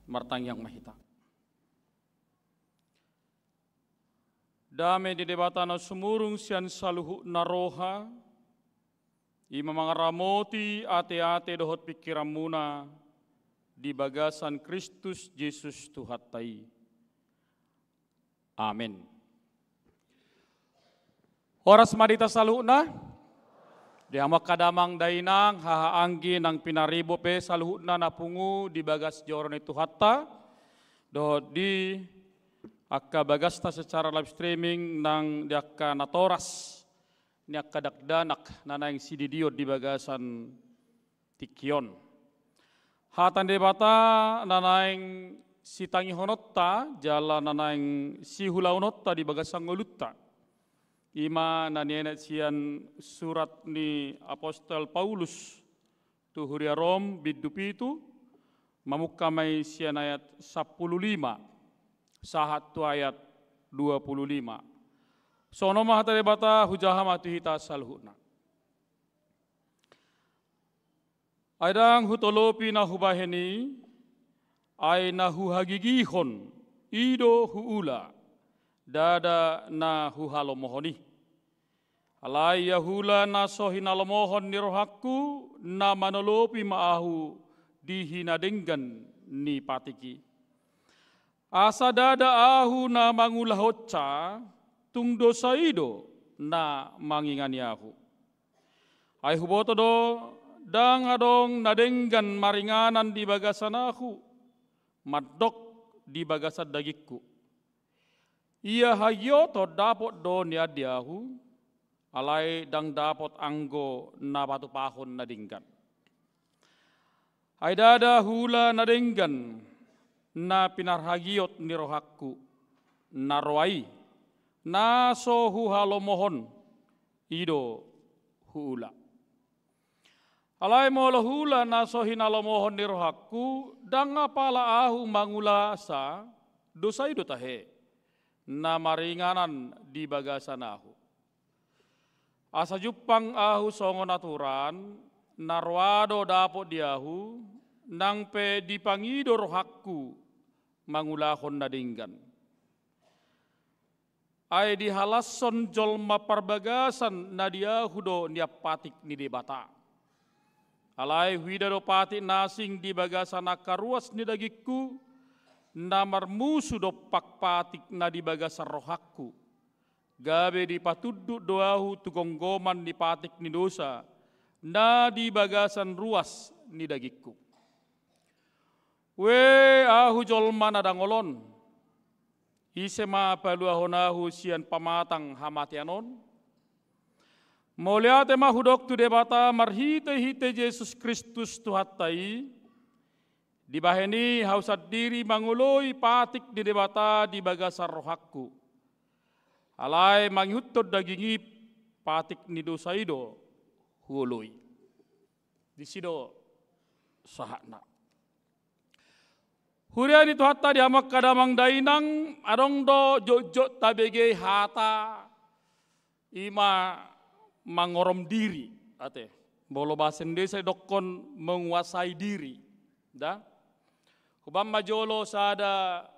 martang yang mahita. Dame di debatana sumurung sian saluhu naroha, ima mangaramoti ate-ate dohot pikiramuna di bagasan Kristus Yesus Tuhattai. Amin. Horas madita saluhna, di amak kadamang dainang hahaanggi nang pinaribo pe saluhna napungu di bagas jorone Tuhatta, do di akka bagasta secara live streaming nang di akka natoras ni akka dakdanak nanang sididiot di bagasan tikion. Hatan debata nanang sitangi honotta jala nanang sihulaunotta di bagasan ngolutta. Ima nanienet sian surat ni Apostol Paulus tuhuria Rom bidupitu mamukamai sian ayat 15 sahat tu ayat 25. Sono mahata debata hujahama tuhita salhuna. Aidang hutolopi na hubaheni ay na huhagigihon ido huula dada na huhalomohoni. Alai yahula na sohinalomohon ni rohaku na manolopi maahu dihinadenggan ni patiki. Asa dada ahu na mangulahotca tung dosaido na manginganiahu. Ay huboto do dang adong nadenggan maringanan di bagasan aku, madok di bagasan dagikku. Ia hayo to dapot do niadiahu, alai dang dapot anggo na batu pahon nadinggan. Ay dada hula nadinggan na pinarhagiot ni rohakku, narwai, na so huhalomohon, ido hula. Alai molo hula na so hinalomohon ni rohakku, dang apala ahu mangula asa, dosa ido tahe, na maringanan di bagasan ahu. Asa jupang ahu songon aturan, narwado dapot diahu, nang pe dipangido rohakku, mangulahon nadinggan. Ay dihalasson jolma parbagasan na diahu do niapatik ni debata. Alay huida do patik nasing di bagasan akaruas ni dagikku, na marmusu do pakpatik na di bagasan rohakku. Gabe di patuduk doahu tukonggoman di patik ni dosa, na di bagasan ruas ni dagikku. We ahu jolma nadangolon, isema paluahonahu sian pamatang hamatianon. Moliate mahudok tu debata marhite-hite Yesus Kristus Tuhattai, dibaheni hausat diri manguloi patik di debata di bagasan rohakku. Alai manghutod dagingi patik ni dosaido huloi. Di sido sahakna. Hurian itu hatta di amak kadamang dainang adong do jojot tabege hata ima mangorom diri ate. Bolo basen desa dokon menguasai diri. Da? Hubam majolo sada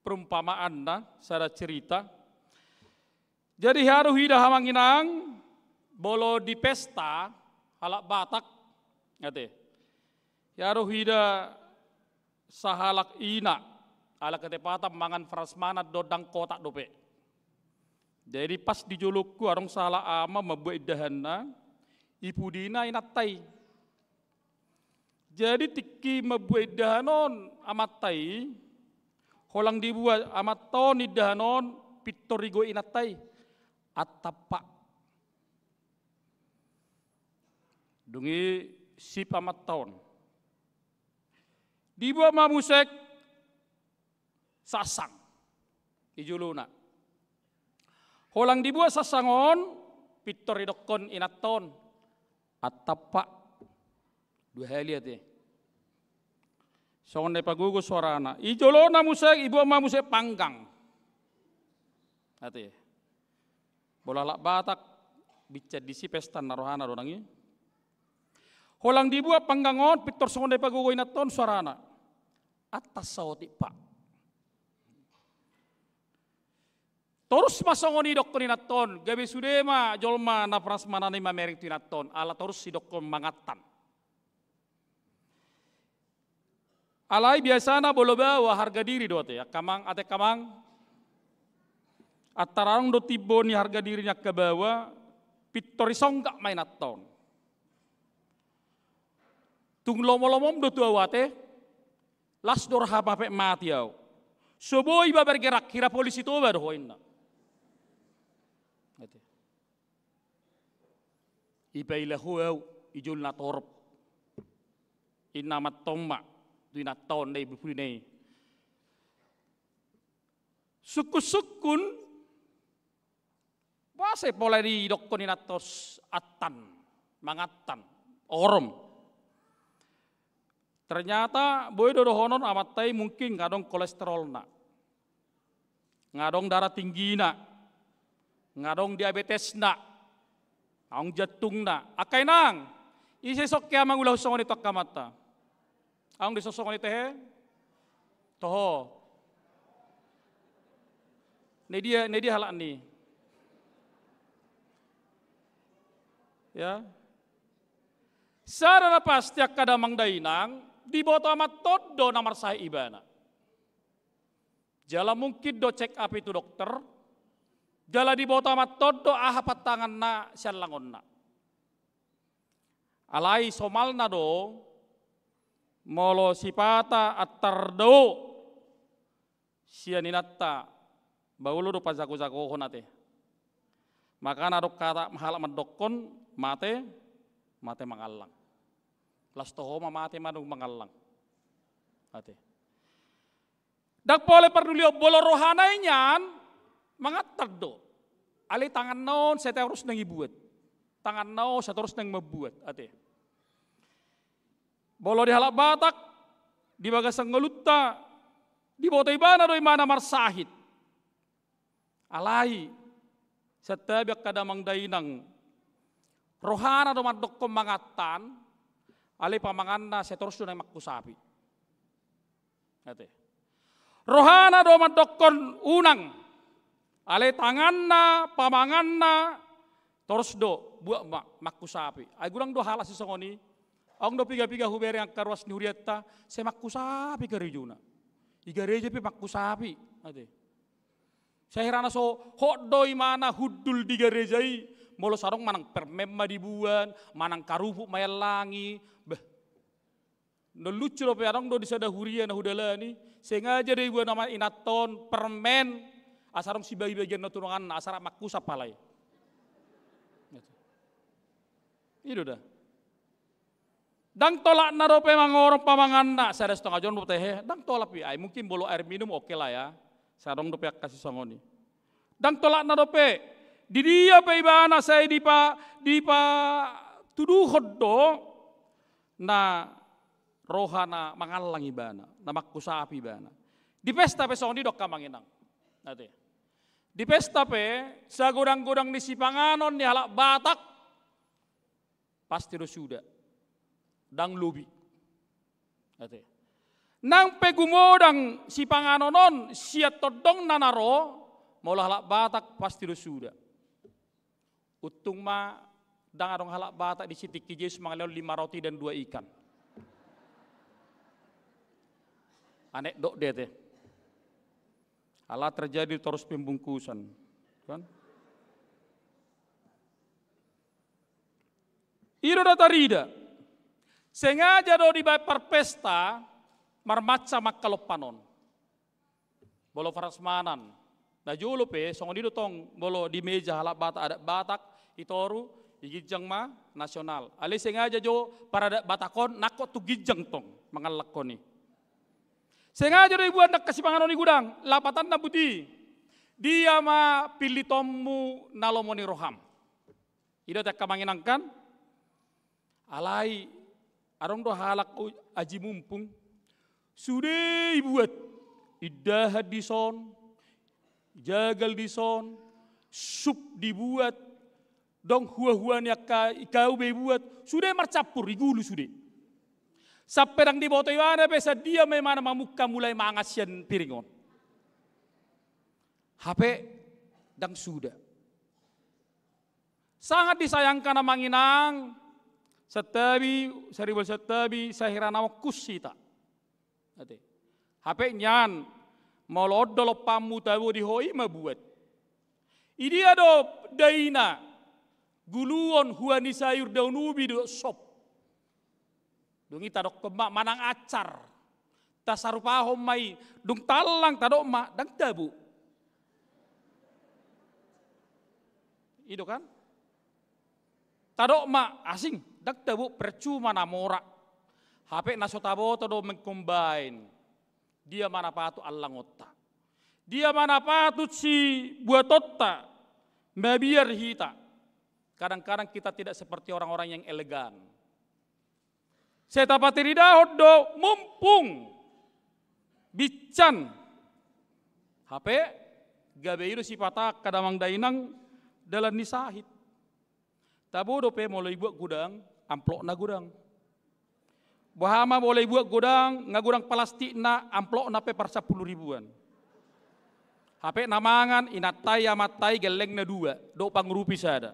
perumpamaan na, sada cerita. Jadi haru hida hamanginang, bolo di pesta, halak Batak, ngate. Haru hida sahalak ina, ala ketepatan mangan frasmanat dodang kotak dope. Jadi pas dijulukku arong salah ama membuat dahana, ibu dina inatai. Jadi tiki membuat dahanon amatai, holang dibuat amat ton idahanon pitorigo inatai atapa dungi sip amat ton dibuat mamusek sasang ijuluna holang dibuat sasangon pitoridokon inaton atapa dua hal lihat ya. Songon pagugo suarana. Ijolona musek ibu ama musek panggang. Ate. Bola lak Batak bicat disi pesta narohana donangi. Holang dibuat panggangon pitor songonde pagugoy naton suarana. Atas sawti pak. Terus masongoni dokon naton, gabe sudema jolma na prasmana ni mamerik naton, ala terus si dokon mangatan. Alai biasana bolo bawa harga diri dote ya, kamang ate kamang atarang do tibo ni harga dirinya ke bawah, pitori songgak main naton. Tung lomom do tuawate, las dor hapa pe mati au. Soboi ba bergerak kira polisi to ba dohoinna. Ipailah huau ijul na torop. Inamat tomma tu na ton dai bupuri nei. Sukun Pasai pola di dokon inatos atan, mangatan, orom. Ternyata boy dodohonon amatai mungkin ngadong kolesterol na, ngadong darah tinggi na, ngadong diabetes na, ang jatung na. Akay nang, isesok kaya mangulah songon ito kamata. Ang disosongon ito he, toho. Ne dia halak ni. Ya. Sarana pasti kadamang dainang di boto amat todo namar saya ibana. Jala mungkin do check up itu dokter. Jala di boto amat todo ahapat tangan na sialangon na. Alai somal na do molo sipata atardo sianinata baulu do pazago-zago honate. Maka nadok kata mahala madokon mate mangalang. Las toho mate manung mangalang. Ate. Dak pole perdulio bolo rohanay nyan mangatar do. Ali tangan naon saya terus nang ibuat. Tangan naon saya terus nang mabuat. Ate. Bolo di halak Batak, di bagasang ngelutta, di botay bana do mana marsahit. Alai setiap kadamang dainang rohana do madokkom mangatan ali pamanganna seterus do nang makkusapi. Ate. Rohana do madokon unang ali tanganna pamanganna terus do buat makkusapi. Ay gurang do halas sisongoni ang do piga-piga hubere yang karwas ni huriatta se makkusapi karijuna. Igareja pi makkusapi. Ate. Saya herana so hodoi mana hudul di garejai molo sarong manang permemma dibuan manang karupu mayalangi beh no lucu lo pearong do disada huria na hudalani sengaja dei buan nama inaton permen asarong si bagian na tunangan asara makkusa palai itu dah dang tolak na do pe mangorong pamangan na sada setengah jon teh dang tolak pi ay mungkin bolo air minum oke lah ya. Sarong dope kasih songoni. Dan tolak na dope. Di dia pe ibana saya di pa tuduhod do na rohana mangalang ibana, na makkusapi ibana. Di pesta pe songoni dok kamanginang. Nate. Di pesta pe sa gudang-gudang ni Sipanganon ni halak Batak pasti do sudah. Dang lubi. Nate. Nang pegumodang si Panganonon siat todong nanaro mau halak Batak pasti do sudah. Utung ma dang adong halak Batak di sitik Yesus mangalon 5 roti dan 2 ikan. Anekdot dia teh. Ala terjadi terus pembungkusan, kan? Iro datarida. Sengaja do di bayar pesta marmaca makkalopanon. Bolo farasmanan. Na julo pe songon dito tong bolo di meja halak Batak ada Batak itoru igijang ma nasional. Ali sengaja jo para Batakon nakot tu gijang tong mangalakon ni. Sengaja do ibuan nak Sipanganon ni gudang lapatan na budi. Dia ma pilih tomu nalomoni roham. Ida tak kamanginangkan alai arong do halak aji mumpung sudah ibuat idah hadison jagal di son, sup dibuat, dong hua-huanya kau buat, sudah marcampur igulu sudah. Sampai dang di boto yana pesa dia memang mamuka mulai mangasian piringon. HP dang sudah. Sangat disayangkan manginang, setabi sahirana kusita. HP nyan molodolo pamu tabu di hoi mabuat. Ini ada daina guluon huani sayur daun ubi do sop. Dungi tadok kemak manang acar. Tasarupahom mai dung talang tadok mak dang tabu. Itu kan? Tadok mak asing dak tabu percuma namora. HP nasotabo todo mengcombine. Dia mana patut Allah ngotta. Dia mana patut si buat otta. Mabiar hita. Kadang-kadang kita tidak seperti orang-orang yang elegan. Saya tapati ridahot do mumpung. Bican. HP gabeiru si patah kadamang dainang dalam nisahit. Tabu dope mulai buat gudang, amplok na gudang. Bahama boleh buat gudang, ngagudang plastik na amplok na pe par 10 ribuan. HP namangan inatai amatai geleng na 2, do pangrupi sada.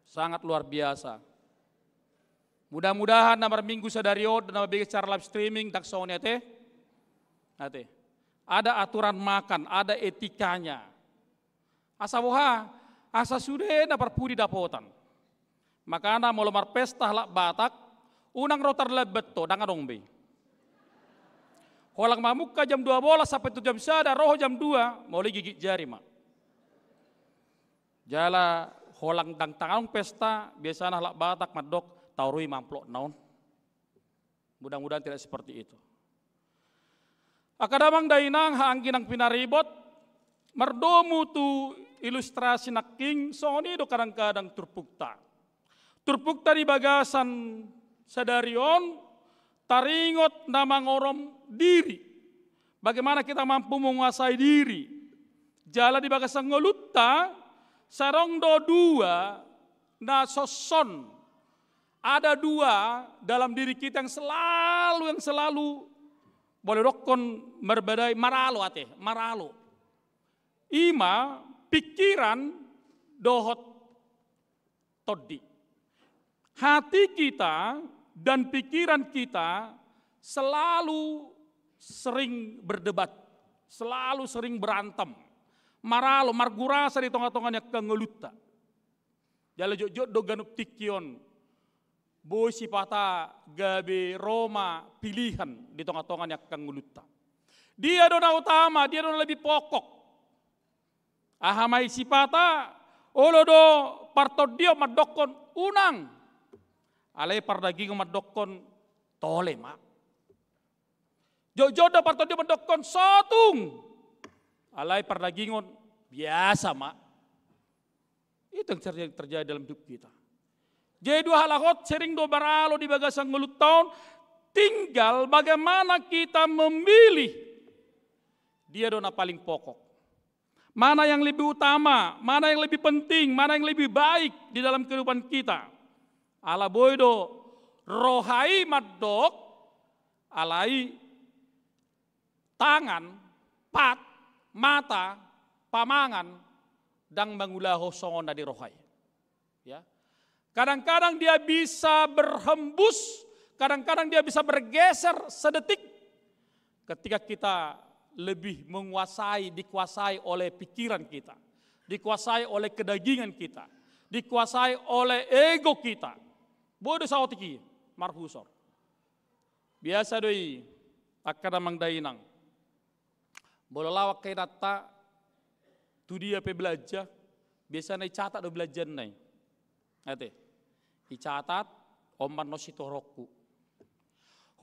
Sangat luar biasa. Mudah-mudahan nomor minggu sadario dan nomor secara live streaming tak soalnya teh. Nate. Ada aturan makan, ada etikanya. Asa sudah na perpudi dapotan. Makana mau lemar pesta lak Batak, unang rotar lebeto dangan dongbe. Holang mamuka jam 12 sampai 7 jam sada, roho jam 2, mau gigit jari mak. Jala holang dang tangang pesta, biasanya lak Batak madok, taurui mamplok naon. Mudah-mudahan tidak seperti itu. Akadamang dainang haangginang pinaribot, merdomu tu ilustrasi naking, soni do kadang-kadang turpukta. Turpukta di bagasan sadarion, taringot nama ngorom diri. Bagaimana kita mampu menguasai diri. Jala di bagasan ngolutta, sarong do 2, na soson. Ada 2 dalam diri kita yang selalu boleh rokon berbedai maralo ate, maralo. Ima pikiran dohot todi. Hati kita dan pikiran kita selalu sering berdebat, selalu sering berantem. Maralo, margurasa di tongah-tongahnya kengeluta. Jala jok do ganup tikion. Boy si pata gabe Roma pilihan di tongah-tongahnya kengeluta. Dia dona utama, dia dona lebih pokok. Ahamai si pata, olodo partodio madokon unang. Alai pardaging madokon tole mak. Jojoda partodio madokon sotung. Alai pardagingon biasa mak. Itu yang terjadi dalam hidup kita. Jadi 2 halakot sering do baralo di bagasan ngelut tahun. Tinggal bagaimana kita memilih. Dia dona paling pokok. Mana yang lebih utama, mana yang lebih penting, mana yang lebih baik di dalam kehidupan kita. Ala boydo rohai madok, alai tangan, pat, mata, pamangan, dang mangulaho songon dari rohai. Ya. Kadang-kadang dia bisa berhembus, kadang-kadang dia bisa bergeser sedetik ketika kita lebih menguasai, dikuasai oleh pikiran kita, dikuasai oleh kedagingan kita, dikuasai oleh ego kita. Bodoh sawatiki, marhusor. Biasa doi, akadamang dainang. Bola lawak kay nata, tu dia pe belajar, biasa nai catat do belajar nai. Ate, dicatat, oman no sitorokku.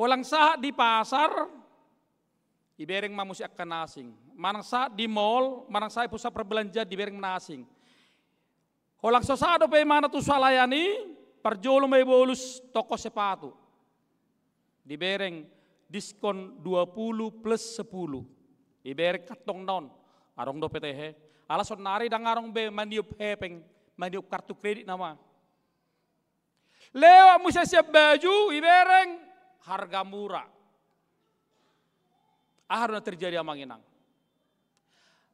Holang saat di pasar, ibereng mamusi akan nasing. Manang saat di mall, manang saat pusat perbelanjaan dibereng nasing. Holang sosado pe mana tu salayani, parjolo may bolus toko sepatu. Dibereng diskon 20 plus 10. Iber katong non, arong do PTH. Alason nari dang arong be maniup hepeng, maniup kartu kredit nama. Lewat musa siap baju, ibereng harga murah. Harus terjadi amang inang.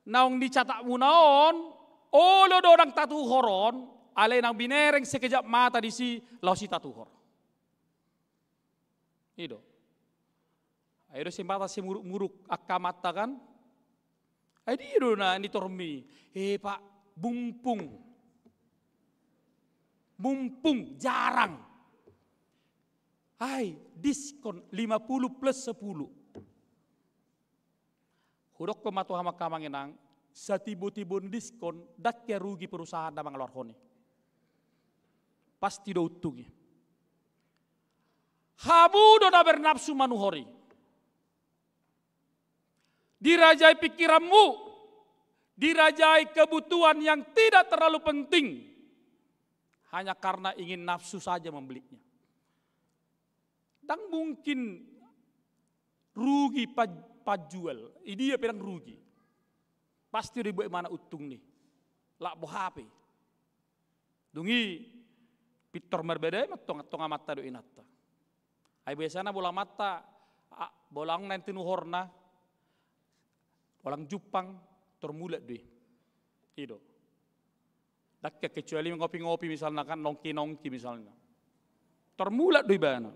Naung dicatak munaon, olo dorang tatu horon, ale nang binereng sekejap mata di si lausi tatu hor. Ido. Ayo simpata si muruk akamata kan. Ayo na ni tormi. Pak, bumpung. Mumpung jarang. Hai, diskon 50 plus 10. Hudok pematu hama kamanginang, satibun diskon, daknya rugi perusahaan na mga lorhoni. Pasti do utugi. Hamu do na bernapsu manuhori. Dirajai pikiranmu, dirajai kebutuhan yang tidak terlalu penting. Hanya karena ingin nafsu saja membelinya. Dan mungkin rugi pajual, dia bilang rugi. Pasti ribu mana utung nih. Lak bohape. Dungi pitor berbeda tonga mata do inata. Ai biasana bola mata bolang nanti nuhorna. Bolang Jepang termulat deh. Itu. Dak kecuali ngopi-ngopi misalnya kan nongki-nongki misalnya. Termulat deh bana.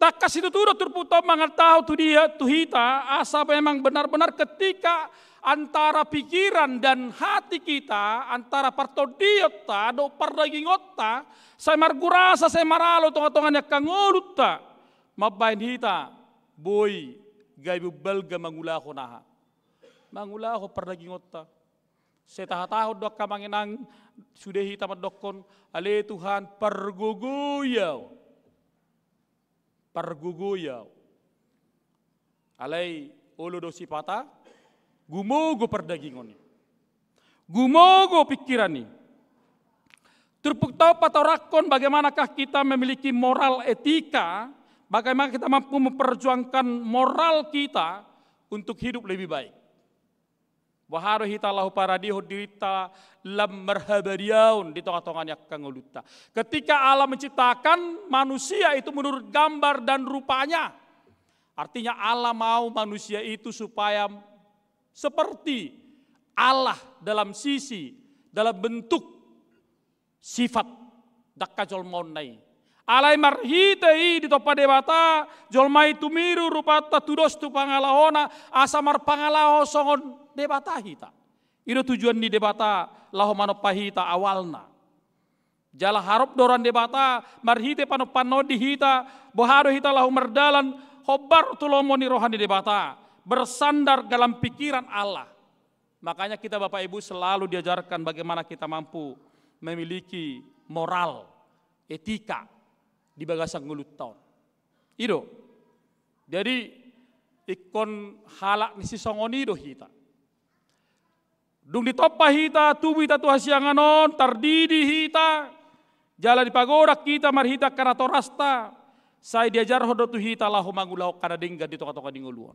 Tak kasih itu tuh terputar mangat tahu tuh dia tuh hita asa memang benar-benar ketika antara pikiran dan hati kita antara partodiota do pardagingota saya margurasa saya maralo tonga-tongannya kangoluta mabain hita boy gaibu belga mangulaho naha mangulaho pardagingota saya tahu dok kamanginang sudah hita madokon ale Tuhan pargugoyaw alay ulo do sipata gumogo perdagingon ni gumogo pikiran ni terpukau patorakon bagaimanakah kita memiliki moral etika, bagaimana kita mampu memperjuangkan moral kita untuk hidup lebih baik. Waharo hita lahu paradiho dirita lam merhabariaun di tengah-tengahnya kangoluta. Ketika Allah menciptakan manusia itu menurut gambar dan rupanya. Artinya Allah mau manusia itu supaya seperti Allah dalam sisi, dalam bentuk sifat dakka jolmonai. Alai marhitei di topa debata jolmai tumiru rupata tudos tu pangalahona asamar pangalaho songon debata hita. Itu tujuan di debata laho manopahita awalna. Jala harap doran debata marhite panopano di hita boharo hita lahu merdalan hobar tulomoni rohani debata bersandar dalam pikiran Allah. Makanya kita Bapak Ibu selalu diajarkan bagaimana kita mampu memiliki moral, etika di bagasang ngulut tahun. Itu. Jadi ikon halak ni si songoni do hita. Dung ditopa hita, tubuh hita tuha sianganon, tardidi hita, jala di pagoda kita marhita kana torasta, saya diajar hodo tu hita lahu mangulau kana dingga di toka-toka dinguluan.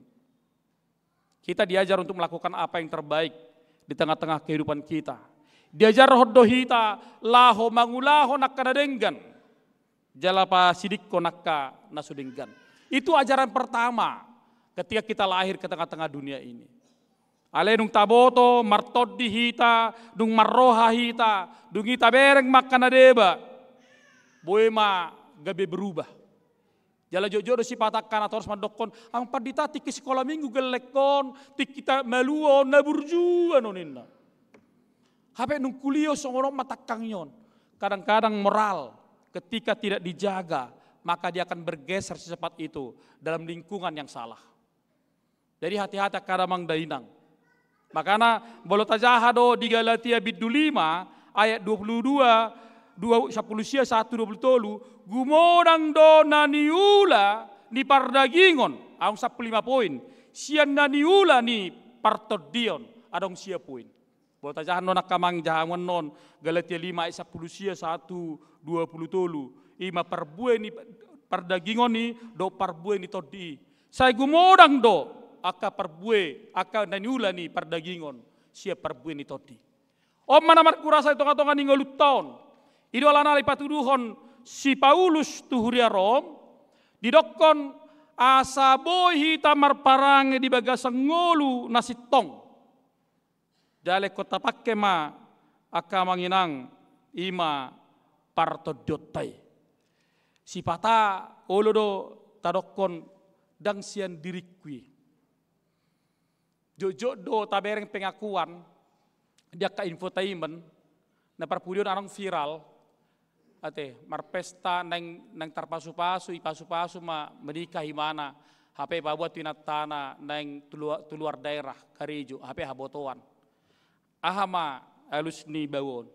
Kita diajar untuk melakukan apa yang terbaik di tengah-tengah kehidupan kita. Diajar hodo hita lahu mangulaho nak kana denggan, jala pa sidikko nakka nasudenggan. Itu ajaran pertama ketika kita lahir ke tengah-tengah dunia ini. Ale nung taboto martod di hita, nung marroha hita, dung hita bereng makana deba. Boy ma gabe berubah. Jala jojo si patakkan atau harus mandokon, ang padita tiki sekolah minggu gelekon, tiki kita meluon naburju anoninna. Hape nung kulio songono matakang yon. Kadang-kadang moral ketika tidak dijaga, maka dia akan bergeser secepat itu dalam lingkungan yang salah. Jadi hati-hati kadamang dainang. Makanya bolota jahado di Galatia bid 5 ayat 22 10 sia 1:20 gumodang do naniula ni pardagingon ang 15 poin sian naniula ni partodion adong sia poin bolota jahano nakamang jahangon non Galatia 5 ayat 10 sia 1:20 ima parbue ni pardagingon ni do parbue ni todi saya gumodang do aka perbue, aka naniula ni perdagingon, siap perbue ni todi. Om mana markurasa tonga-tonga ni ngolut tahun. Idolana li patuduhon si Paulus tuhuria Rom, didokon asa bohi tamar parange di bagasang ngolu nasitong. Dale kota pakke ma aka manginang ima partodyotai. Si pata olodo tadokon dang sian dirikui. Jojo do tabereng pengakuan dia ka infotainment na parpudion anong viral ate marpesta nang tarpasu-pasu ipasu-pasu ma menikah himana HP babuat tinatana nang tuluar daerah Karijo HP habotoan ahama alus ni bawon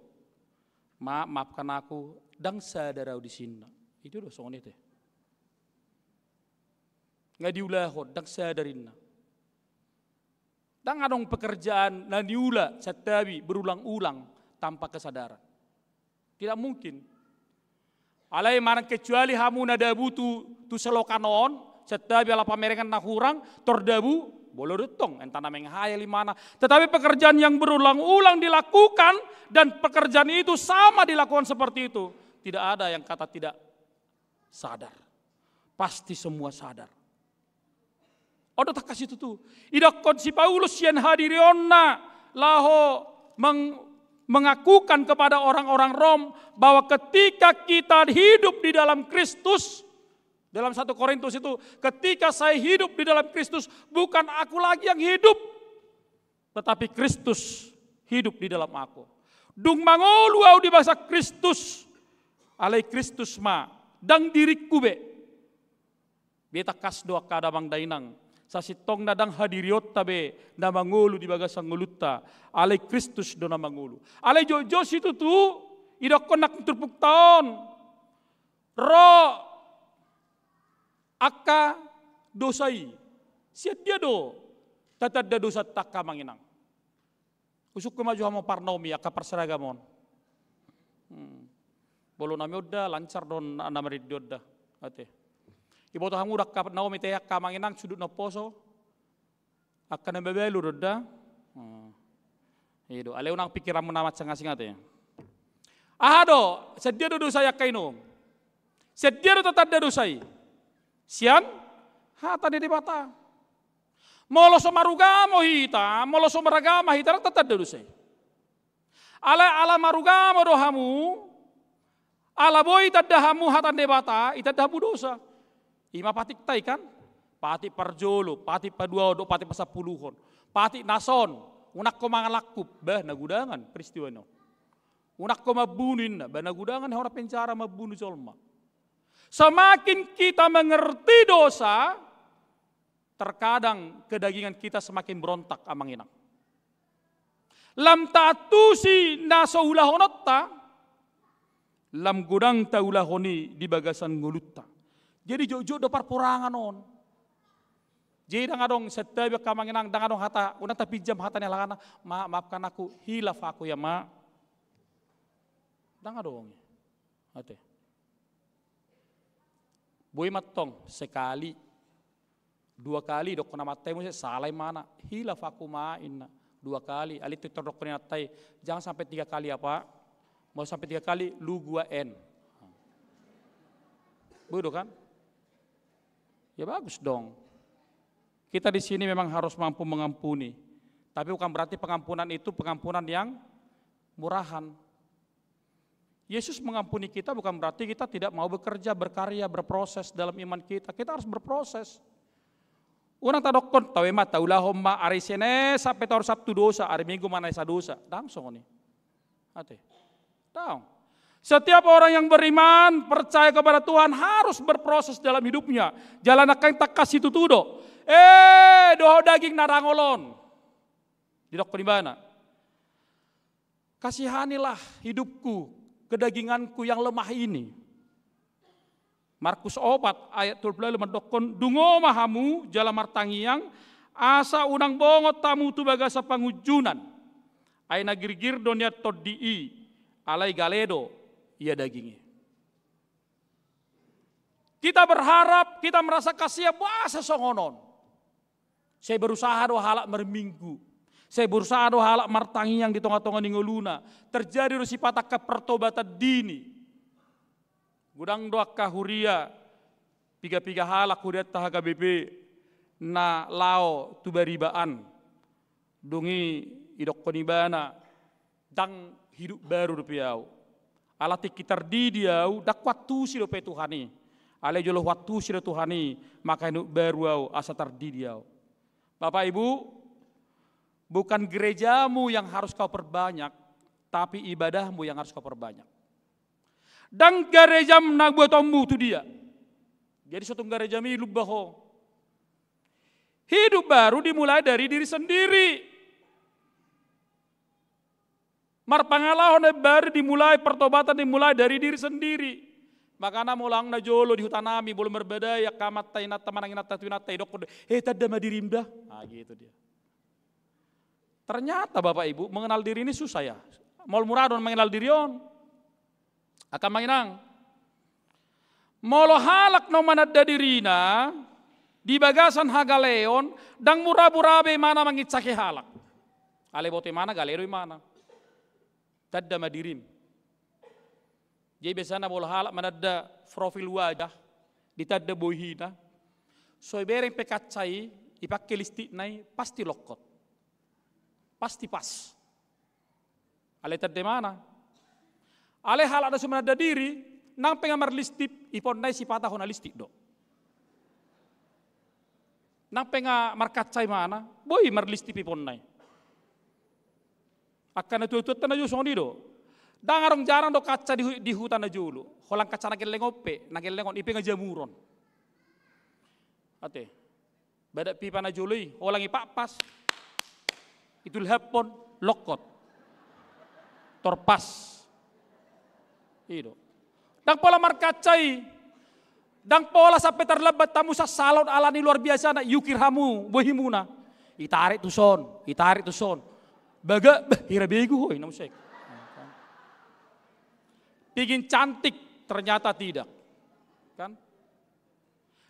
maafkan aku dang sadarau di sini itu doh songon itu nggak diulahon dang sadarinna dang adong pekerjaan na diula setabi berulang-ulang tanpa kesadaran tidak mungkin alai marang kecuali hamu nadabu tu selokanon setabi ala pamerengan na hurang tordabu boleh retong entana menghayal mana. Tetapi pekerjaan yang berulang-ulang dilakukan dan pekerjaan itu sama dilakukan seperti itu. Tidak ada yang kata tidak sadar. Pasti semua sadar. Odo tak kasih itu. Idakon si Paulus yang hadirionna laho mengakukan kepada orang-orang Rom bahwa ketika kita hidup di dalam Kristus, dalam 1 Korintus itu, ketika saya hidup di dalam Kristus, bukan aku lagi yang hidup, tetapi Kristus hidup di dalam aku. Dung mangolu au di bahasa Kristus, alai Kristus ma, dang diriku be. Beta kas doa kadamang dainang, sasitong nadang hadiriot tabe, na mangolu di bagasang ngulutta, alai Kristus do na mangolu. Alai jojos itu tu, idakon nak terpuk taon, ro aka dosai siat dia do tatad da dosa takka manginang usuk kemaju hamo parnomi aka perseragamon bolo nami odda lancar don anamarid dodda ate ibo to hamu dakka naomi te akka manginang sudut no poso aka na bebelu dodda ido ale unang pikiran menamat sangasing ate ahado sedia do dosa yakkaino sedia do tatad da dosai sian hata di bata molo somarugamo hita molo somaragama hita tetap dusai ala marugamo dohamu ala boy tadahamu hata di bata ita dahamu dosa ima patik tai kan pati parjolo pati padua do pati pasapuluhon pati nason unak ko mangalakup bah nagudangan peristiwa no unak ko mabunin bah nagudangan hora pencara mabunuh jolma. Semakin kita mengerti dosa, terkadang kedagingan kita semakin berontak amanginang. Lam tatusi nasaulahonotta, lam gudang taulahoni di bagasan ngulutta. Jadi jojo do parpurangan on. Jadi dangadong setiap kamanginang dangadong hata, una tapi jam hata nelakana, maafkan aku, hilaf aku ya ma. Dangadong, hati. Boy matong sekali, 2 kali dok na matay mo siya salay mana hilaf aku main na 2 kali alit itu dok na matay jangan sampai 3 kali apa mau sampai 3 kali lu gua en bodoh kan ya bagus dong kita di sini memang harus mampu mengampuni tapi bukan berarti pengampunan itu pengampunan yang murahan. Yesus mengampuni kita bukan berarti kita tidak mau bekerja, berkarya, berproses dalam iman kita. Kita harus berproses. Orang tadokon tahu emat taulah homma hari Senin sampai tahun Sabtu dosa, hari Minggu mana isa dosa. Langsung nih. Hati. Tahu. Setiap orang yang beriman, percaya kepada Tuhan harus berproses dalam hidupnya. Jalan akan tak kasih tutudo. Doh daging narangolon. Didokon di mana? Kasihanilah hidupku. Kedaginganku yang lemah ini. Markus 4 ayat 12 mendokon dungo mahamu jala martangiang asa unang bongot tamu tu bagasa pangujunan. Aina girgir donya todii alai galedo ia dagingi. Kita berharap kita merasa kasihan bahasa songonon. Saya berusaha do halak merminggu. Saya berusaha do halak martangi yang di tengah-tengah ningoluna. Terjadi do sifat pertobatan dini. Gudang doa kahuria. Piga-piga halak huria tahaga bebe. Na lao tubaribaan. Dungi idok konibana. Dang hidup baru do piau. Alati kitar di diau dak waktu si do pe Tuhani. Ale jolo waktu si do Tuhani. Maka hidup baru au asa tardi diau. Bapak Ibu, bukan gerejamu yang harus kau perbanyak, tapi ibadahmu yang harus kau perbanyak. Dan gerejam nak buat ombu itu dia. Jadi suatu gerejam hidup baho. Hidup baru dimulai dari diri sendiri. Marpangalahon baru dimulai, pertobatan dimulai dari diri sendiri. Makanya mulang na jolo di hutan nami belum berbeda ya kamat tainat temanangin tatuinat dok tada madirimda. Nah gitu dia. Ternyata Bapak Ibu mengenal diri ini susah ya. Mol muradon mengenal diri on. Akan manginang. Molo halak no manadda dirina di bagasan hagaleon dang muraburabe mana mangitsake halak. Ale bote mana galero mana. Tada madirim. Jadi biasanya bola halak manada profil wajah, ditada bohina, soy bereng pekacai, ipakai listik nai pasti lokot, pasti pas. Ale tade mana? Ale halak ada semanada diri, nang pengamar listik, ipon nai si patah hona listik do. Nang pengamar kacai mana? Boy mar listik ipon nai. Akan itu tanah jusong di do. Dangarong jarang do kaca di hutan aja dulu. Holang kaca nagel lengope, nagel lengon ipe ngajamuron. Ate, badak pipa na jului, holang ipapas. Itu hepon lokot, torpas. Itu. Dang pola markacai, dang pola sampai terlebat tamu sa salon alani luar biasa na yukir hamu, bohimuna. Itarik tu son. Baga, hira begu hoi namusek. Pingin cantik ternyata tidak, kan?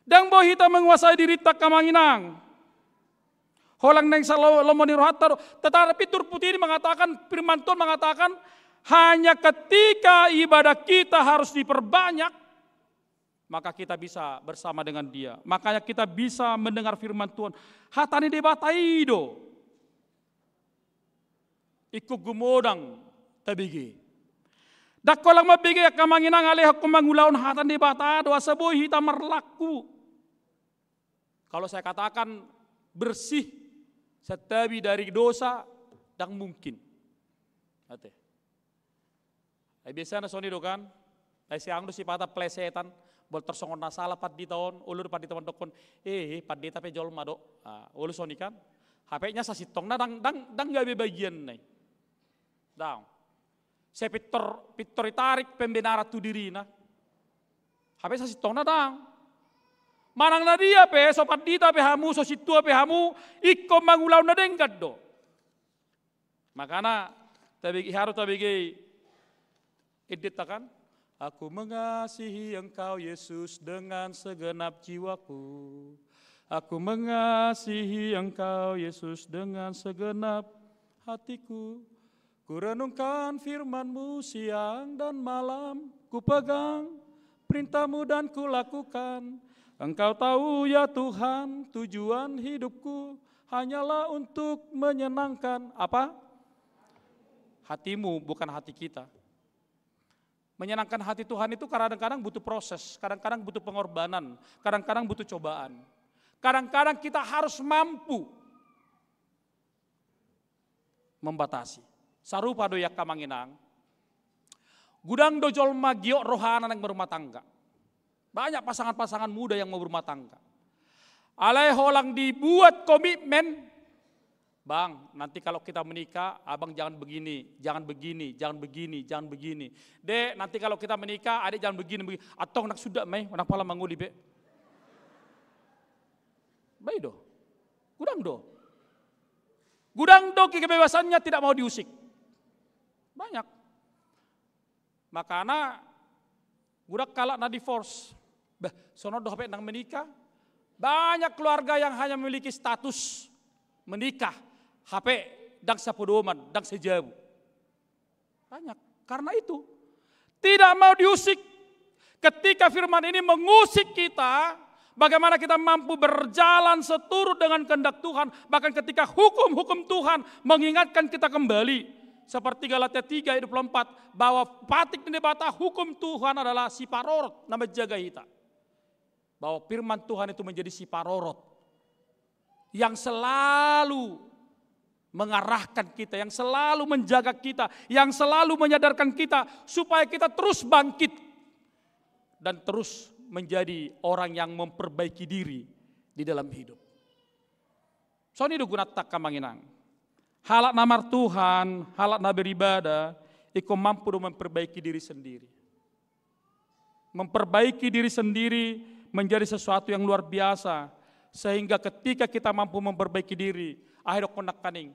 Dan boh kita menguasai diri tak kamanginang. Holang neng salomoni rohatar. Tetapi Turputi ini mengatakan, firman Tuhan mengatakan, hanya ketika ibadah kita harus diperbanyak, maka kita bisa bersama dengan Dia. Makanya kita bisa mendengar firman Tuhan. Hatani debataido, ikut gumodang tabigi. Dak kolang mabigay kamanginang alih ako mangulaon hatan di bata doa saboy hita marlaku. Kalau saya katakan bersih setabi dari dosa dan mungkin. Ate. Ay biasa na soni do kan. Ay siang do si pata plesetan bol tersongon na salah pad di tahun ulur pad di tahun dokon pad di tapi jol mado. Ulu soni kan. HP-nya sa sitong na dang gabe bagian nai. Dang. Saya pitor tarik pembenaran tu diri na. Habis saya sitong na dang. Manang na dia pe sopat dita pe hamu so situ pe hamu ikko mangulaw na dengkat do. Makana harus tabigi edit kan. Aku mengasihi Engkau Yesus dengan segenap jiwaku. Aku mengasihi Engkau Yesus dengan segenap hatiku. Ku renungkan firman-Mu siang dan malam, ku pegang perintah-Mu dan ku lakukan. Engkau tahu ya Tuhan, tujuan hidupku hanyalah untuk menyenangkan apa? Hati-Mu, bukan hati kita. Menyenangkan hati Tuhan itu kadang-kadang butuh proses, kadang-kadang butuh pengorbanan, kadang-kadang butuh cobaan. Kadang-kadang kita harus mampu membatasi. Sarupa do yak kamanginang. Gudang dojol magiok rohana yang berumah tangga. Banyak pasangan-pasangan muda yang mau berumah tangga. Alai holang dibuat komitmen. Bang, nanti kalau kita menikah, abang jangan begini, jangan begini, jangan begini, jangan begini. Dek, nanti kalau kita menikah, adik jangan begini, begini. Atau nak sudah, meh, nak pala manguli, be. Baik do. Gudang do, kebebasannya tidak mau diusik. Banyak. Makanya gudak kalak na divorce. Bah, sono do hapet nang menikah, Banyak keluarga yang hanya memiliki status menikah, HP, dan sepedoman, dan sejauh. Banyak. Karena itu, tidak mau diusik. Ketika firman ini mengusik kita, bagaimana kita mampu berjalan seturut dengan kehendak Tuhan. Bahkan ketika hukum-hukum Tuhan mengingatkan kita kembali. Seperti Galatia 3 ayat 24. Bahwa patik dan bata hukum Tuhan adalah si parorot. Nama jaga kita. Bahwa firman Tuhan itu menjadi si parorot. Yang selalu mengarahkan kita. Yang selalu menjaga kita. Yang selalu menyadarkan kita. Supaya kita terus bangkit. Dan terus menjadi orang yang memperbaiki diri di dalam hidup. So ini gunatak kamanginang. Halak namar Tuhan, halak na beribadah, iko mampu memperbaiki diri sendiri. Memperbaiki diri sendiri menjadi sesuatu yang luar biasa. Sehingga ketika kita mampu memperbaiki diri, akhirnya konak kaning.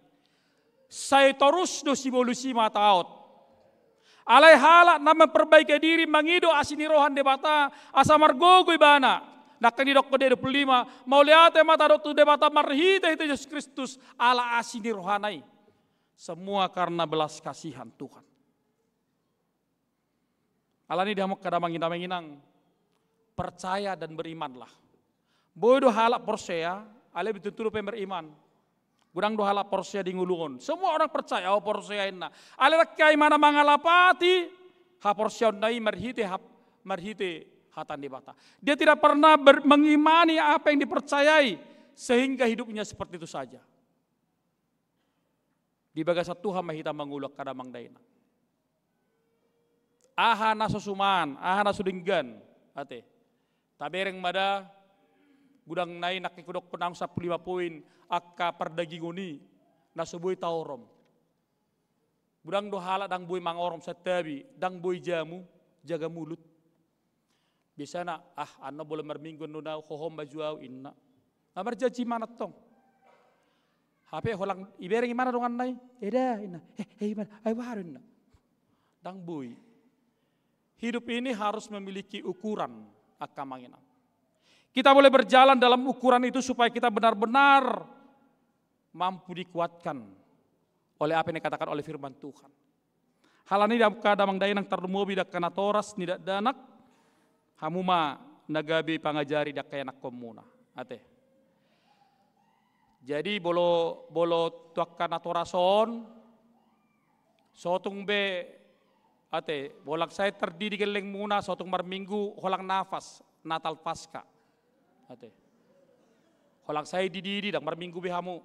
Saya terus dosibolusi mataot. Alai halak na memperbaiki diri mangido asini rohan debata asamar gogo ibana. Nakani dok kode 25 mau lihat mata dok debata marhita itu Yesus Kristus ala asini rohanai. Semua karena belas kasihan Tuhan. Alani diamuk kada manginang percaya dan berimanlah. Bodo halak porsea ale betul beriman. Gudang do halak porsea di ngulungon. Semua orang percaya porsea ina. Ale kai mana mangalapati ha porsea nai marhite hatan debata. Dia tidak pernah mengimani apa yang dipercayai sehingga hidupnya seperti itu saja. Di bagasa Tuhan mahita mengulak kadamang daina. Aha nasusuman, aha nasudinggan, ate. Tabereng mada gudang nai nakikudok penang 15 poin akka perdagingoni nasuboy taurom. Gudang dohala dang boy mangorom setabi, dang boy jamu jaga mulut. Biasanya ano boleh merminggu nuna hohom bajuau inna. Amar jaji mana tong? HP holang ibereng mana dongan nai? Eda inna. Mana? Ay warin na. Dang boy. Hidup ini harus memiliki ukuran akamanginang. Kita boleh berjalan dalam ukuran itu supaya kita benar-benar mampu dikuatkan oleh apa yang dikatakan oleh firman Tuhan. Hal ini kadang dainang termobi dak kanatoras nidak danak hamuma nagabi pangajari dak kayanak komuna. Ate. Jadi bolo tuak kanatorason sotung be ate bolak saya terdiri geleng muna sotung marminggu holang nafas Natal Pasca. Ate. Holang saya didiri dak marminggu be hamu.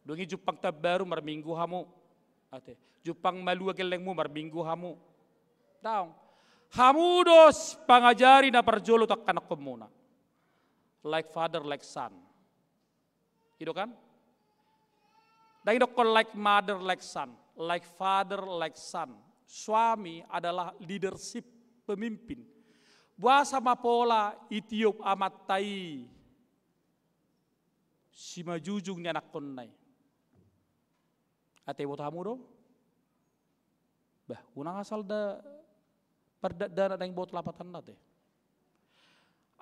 Dungi jupang tabaru marminggu hamu. Ate. Jupang malua gelengmu marminggu hamu. Daong. Hamu dos pangajari na perjolo tak kanak komuna. Like father, like son. Itu kan? Dan itu like mother, like son. Like father, like son. Suami adalah leadership, pemimpin. Buasa mapola itiup amatai. Si majujung ni anak konai. Ate buat hamu do? Bah, unang asal da perdana dang buat lapatan nate.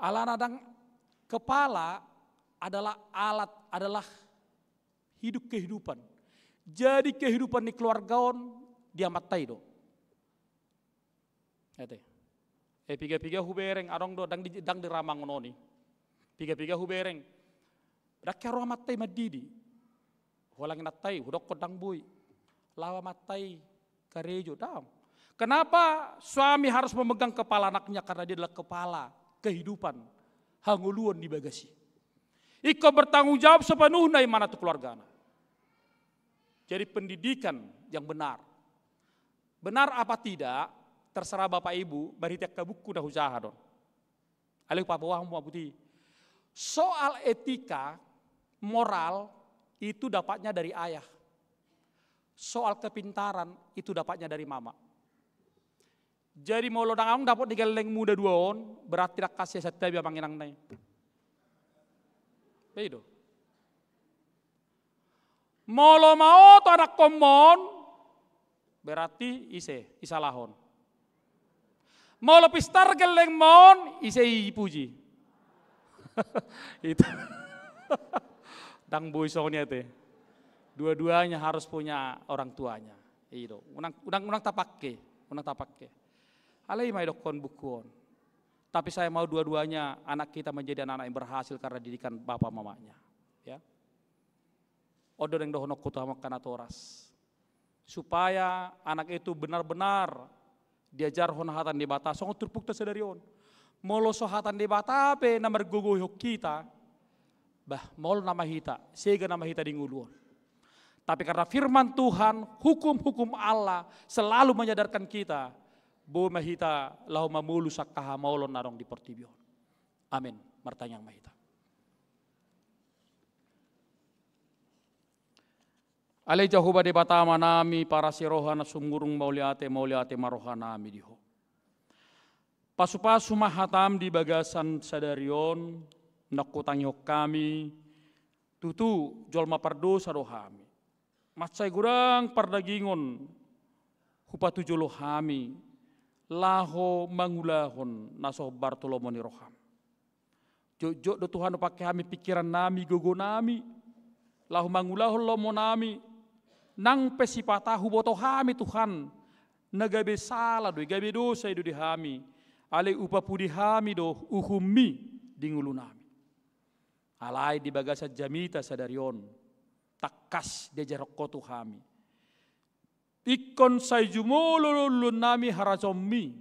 Alana dang kepala adalah alat, adalah hidup kehidupan. Jadi kehidupan di keluargaon dia matai do. Ate. Piga-piga hubereng arong do dang diramang noni. Piga-piga hubereng. Dak karo matai madidi. Holang natai, hudok kodang boy. Lawa matai karejo dam. Kenapa suami harus memegang kepala anaknya? Karena dia adalah kepala kehidupan. Hanguluan di bagasi. Iko bertanggung jawab sepenuhnya mana tu keluarga. Jadi pendidikan yang benar. Benar apa tidak, terserah Bapak Ibu, baritek kabuku dah usaha don. Alih papawah mu abuti. Soal etika, moral, itu dapatnya dari ayah. Soal kepintaran, itu dapatnya dari mama. Jadi mau lo dang dapat digeleng muda duaon, berarti dak kasih setabi manginang nai. Begitu. Mau lo mau to anak komon, berarti isalahon. Mau lo pistar geleng mon, ise puji. Itu. Dang buisongnya teh. Dua-duanya harus punya orang tuanya. Itu. Unang tapake. Alai mai dokon bukuon. Tapi saya mau dua-duanya anak kita menjadi anak-anak yang berhasil karena didikan bapak mamanya. Ya. Odo yang dohono kutama kanatoras. Supaya anak itu benar-benar diajar honahatan di bata. Songo turpukta sedarion. Molo sohatan di bata pe namar guguhok kita. Mol nama hita. Sega nama hita di nguluan. Tapi karena firman Tuhan, hukum-hukum Allah selalu menyadarkan kita. Bo mahita lahu mamulu sakkaha maulon narong di portibion. Amin. Martanyang mahita. Ale jahuba de batama nami para sirohana sumurung mauliate marohanami diho. Pasu-pasu mahatam di bagasan sadarion nakutangyo kami tutu jolma pardo sarohami. Matsay gurang pardagingon hupatu jolohami laho mangulahon naso Bartolomo ni roham. Jojo do Tuhan pakai kami pikiran nami gogo nami. Laho mangulahon lomo nami. Nang pesipatahu boto kami Tuhan. Nagabe salah do gabe dosa do di kami. Ale upapudi kami do uhumi di ngulu nami. Alai di bagasa jamita sadarion. Takas dejarok kotu kami. Ikon say jumululun nami harazomi.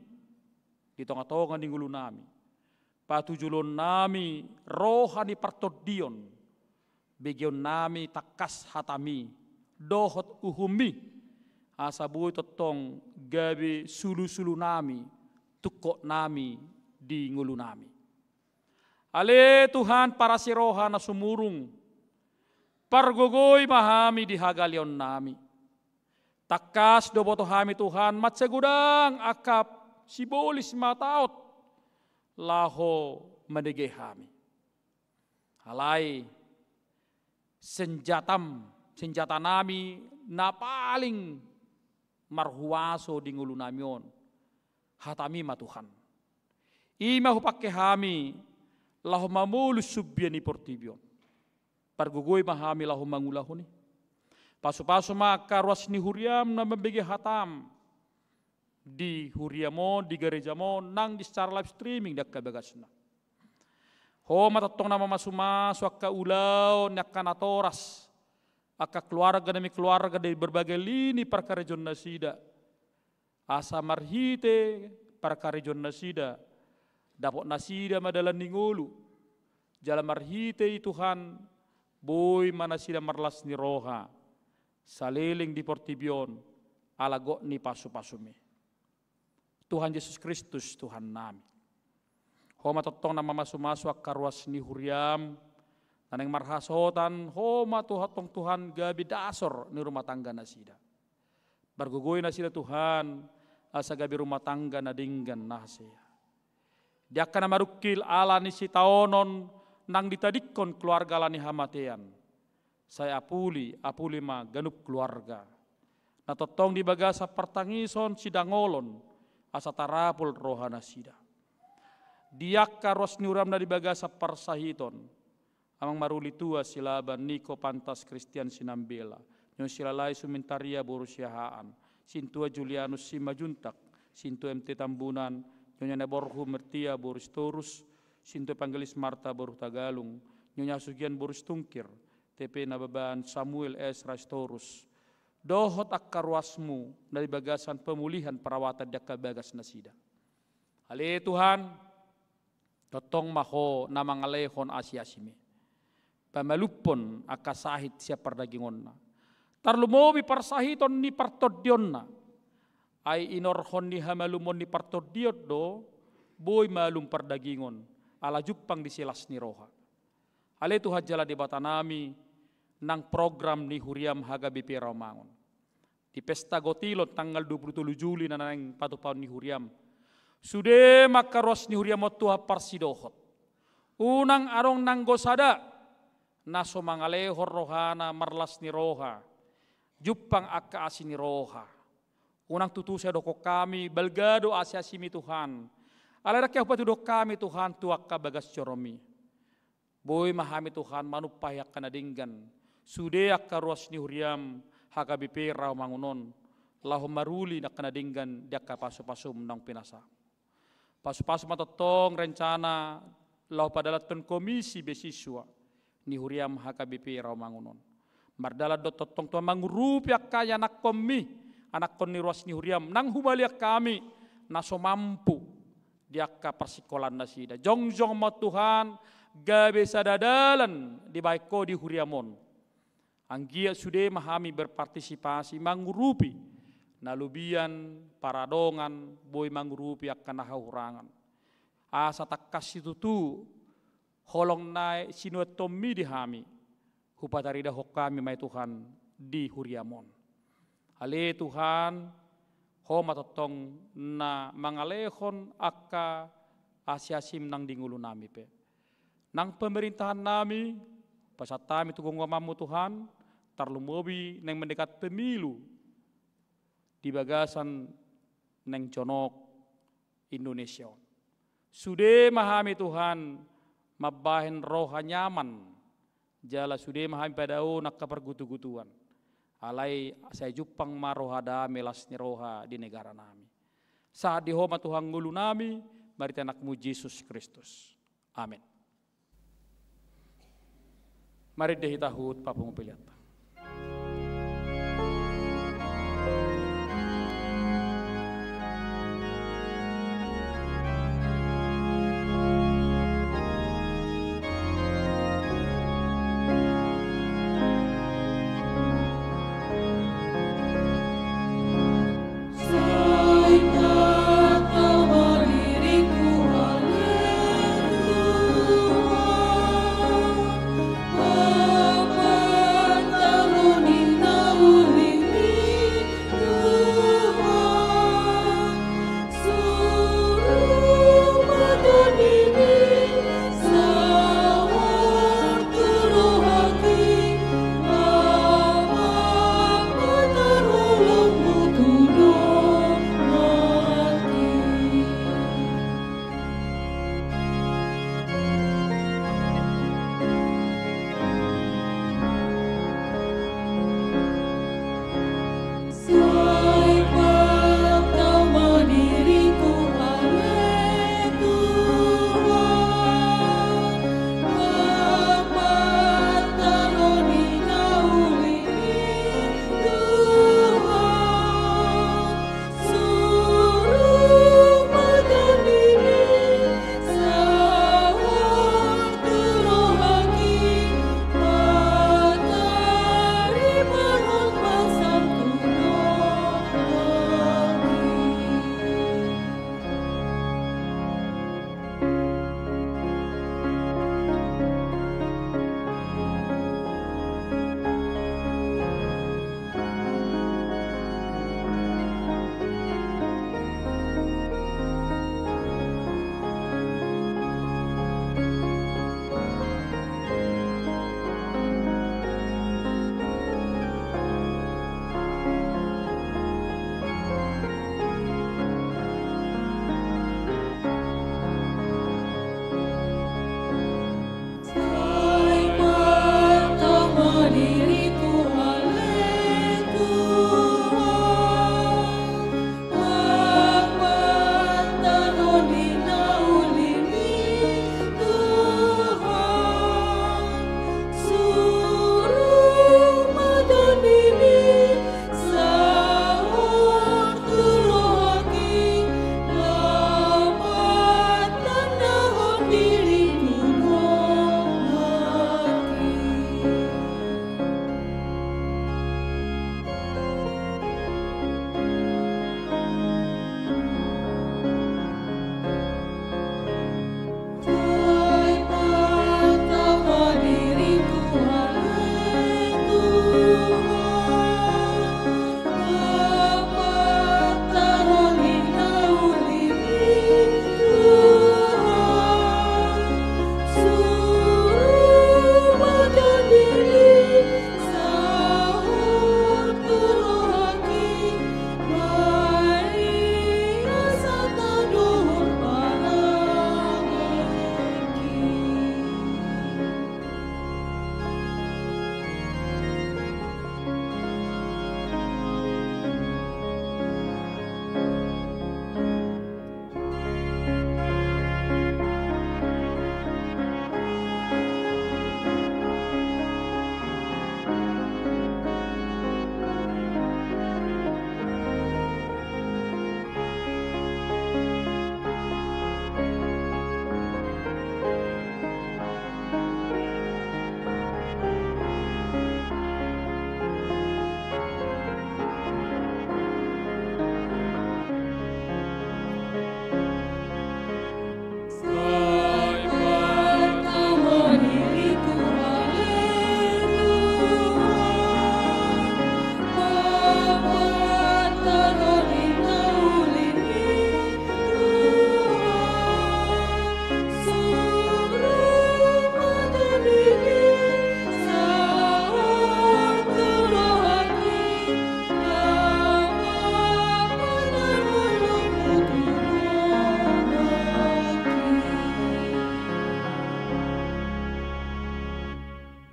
Di tonga-tonga di ngulu nami. Patujulun nami rohani partodion. Begion nami takas hatami. Dohot uhumi. Asabuy totong gabi sulu-sulu nami. Tukok nami di ngulu nami. Ale Tuhan para si roha na sumurung. Pargogoy mahami di hagalion nami. Takas do boto hami Tuhan matsegudang akap sibolis mataot laho menege hami. Halai senjata nami na paling marhuaso di ngulu namion hatami ma Tuhan. Ima hupake hami laho mamulus subbiani portibion. Pargugoy mahami laho mangulahoni. Pasu-pasu maka ruas ni huriam na mabigi hatam di huriamo di gereja mo nang di secara live streaming dak kabagasna. Ho matatong nama masumas waka ulau nak kanatoras aka keluarga demi keluarga dari berbagai lini perkara jon nasida. Asa marhite perkara jon nasida. Dapot nasida madalan ningulu. Jalan marhite Tuhan boy manasida marlas ni roha. Saliling di portibion alago ni pasu-pasumi. Tuhan Yesus Kristus Tuhan nami. Homa totong nama masu-masu akarwas ni huriam. Taneng marhasotan homa tuhatong Tuhan gabi dasor ni rumah tangga nasida. Bargugoy nasida Tuhan asa gabi rumah tangga nadinggan nahseya. Dia kana marukil ala ni si taonon nang ditadikon keluarga lani hamatean. Saya apuli ma ganup keluarga. Na totong di bagasa pertangison sidangolon asa tarapul rohana sida. Diak karos niuram na di bagasa persahiton. Amang maruli tua silaban niko pantas Kristian sinambela. Nyo silalai sumintaria borusiahaan. Sintua Julianus simajuntak. Sintu MT Tambunan. Nyonya Neborhu mertia borus torus. Sintu Panggelis Marta boruh Tagalung. Nyonya Sugian borus tungkir. TP Nababaan Samuel S. Rastorus. Dohot akarwasmu dari bagasan pemulihan perawatan daka bagas nasida. Ale Tuhan, totong maho namang alehon asiasime. Pamalupon akasahit siya pardagingonna. Tarlumobi parsahiton ni partodionna. Ay inorhon ni hamalumon ni partodiot do, boy malum pardagingon. Ala jupang disilas ni roha. Ale Tuhan jala di batanami nang program ni Huriam Haga BP Rawamangun. Di Pesta Gotilot tanggal 27 Juli na nang patupaw ni Huriam. Sude makaros ni Huriam o tuha parsidohot. Unang arong nang gosada naso mangalehor rohana marlas ni roha. Jupang akka asin ni roha. Unang tutusya doko kami balgado asyasimi Tuhan. Alarak kaya patudok kami Tuhan tuak ka bagas coromi. Boy mahami Tuhan manupayak kanadinggan. Sudeak karuas ni huriam HKBP Rawamangunon. Lahu maruli na kanadinggan diak kapasupasum nang pinasa. Pasupasum matotong rencana lahu padalatun komisi beasiswa ni huriam HKBP Rawamangunon. Mardala dototong tua mangurupi kaya anak komi anak kon ni ruas ni huriam nang hubaliak kami naso mampu diak persikolan nasida. Jongjong mo Tuhan gabe sadadalan di baiko di huriamon. Anggia sudah mahami berpartisipasi mangurupi nalubian paradongan boy mangurupi akan nahahurangan. Asa tak kasih tutu holong naik sinuat tomi dihami. Hupatarida hokami mai Tuhan di huriamon. Ale Tuhan ho matotong na mangalehon akka asiasim nang dingulu nami pe. Nang pemerintahan nami pasatami tugung wamamu Tuhan tarlumobi nang mendekat pemilu di bagasan neng conok Indonesia. Sudah mahami Tuhan mabahin roha nyaman. Jala sudah mahami padao nak kapergutu-gutuan. Alai saya jupang maroha da melasnya roha di negara nami. Saat dihoma Tuhan ngulu nami, mari anakmu Yesus Kristus. Amin. Mari dehitahut papung pilihan. Bapa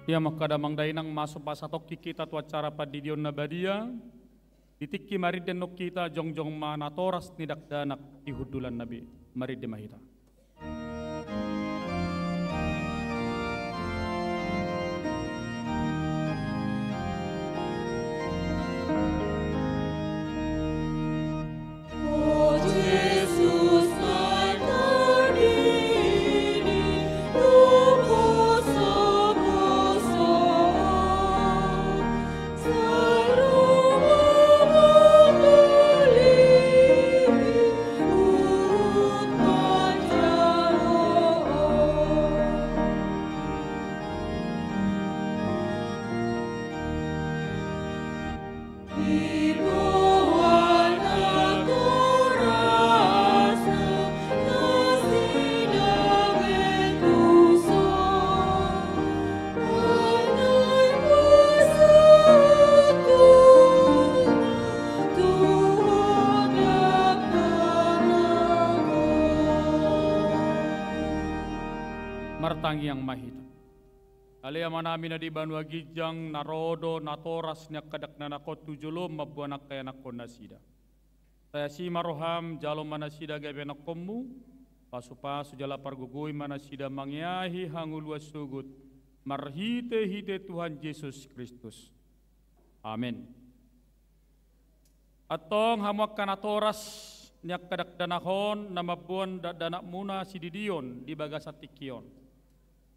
Ia makadamang dainang masuk pasatok kita tu acara padidion na badia. Ditikki mariden nok kita jongjong manatoras nidak danak di hudulan nabi. Maride mahita. Martangi yang mahita. Alia manami na di banua gijang narodo natoras nya kadak nanakot tujulom mabuanak kaya nakon nasida. Saya si maroham jalo manasida gabe nakommu pasu-pasu jala pargugui manasida mangyahi hangul wasugut marhite hite Tuhan Yesus Kristus. Amin. Atong hamuak kanatoras nya kadak danahon namabuan danak muna sididion di bagasatikion.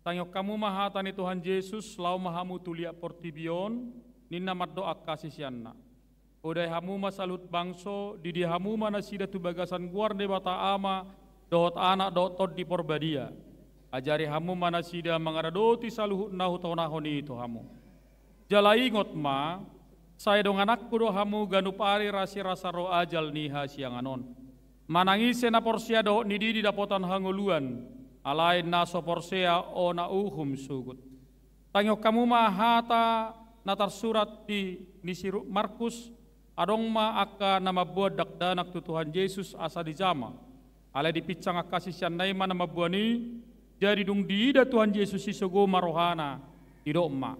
Tanyok kamu mahatani Tuhan Yesus lau mahamu tulia portibion ninna doa kasih sianna. Odai hamu masalut bangso didi hamu manasida tu bagasan guar de bata ama dohot anak dohot tod di porbadia. Ajari hamu manasida mangaradoti saluhut nahu taunahoni itu hamu. Jala ingot ma saya dong anakku do hamu ganupari rasi rasa ro ajal niha sianganon. Manangise na porsia dohot nidi di dapotan hanguluan. Alain na soporsea o na uhum sugut. Tanyok kamu mahata natar surat di nisiru Markus adong ma aka nama buat dakdanak tu Tuhan Yesus asa di jama. Alai dipicang akasih sianay ma nama buani jadi dung diida Tuhan Yesus isogo marohana idok ma.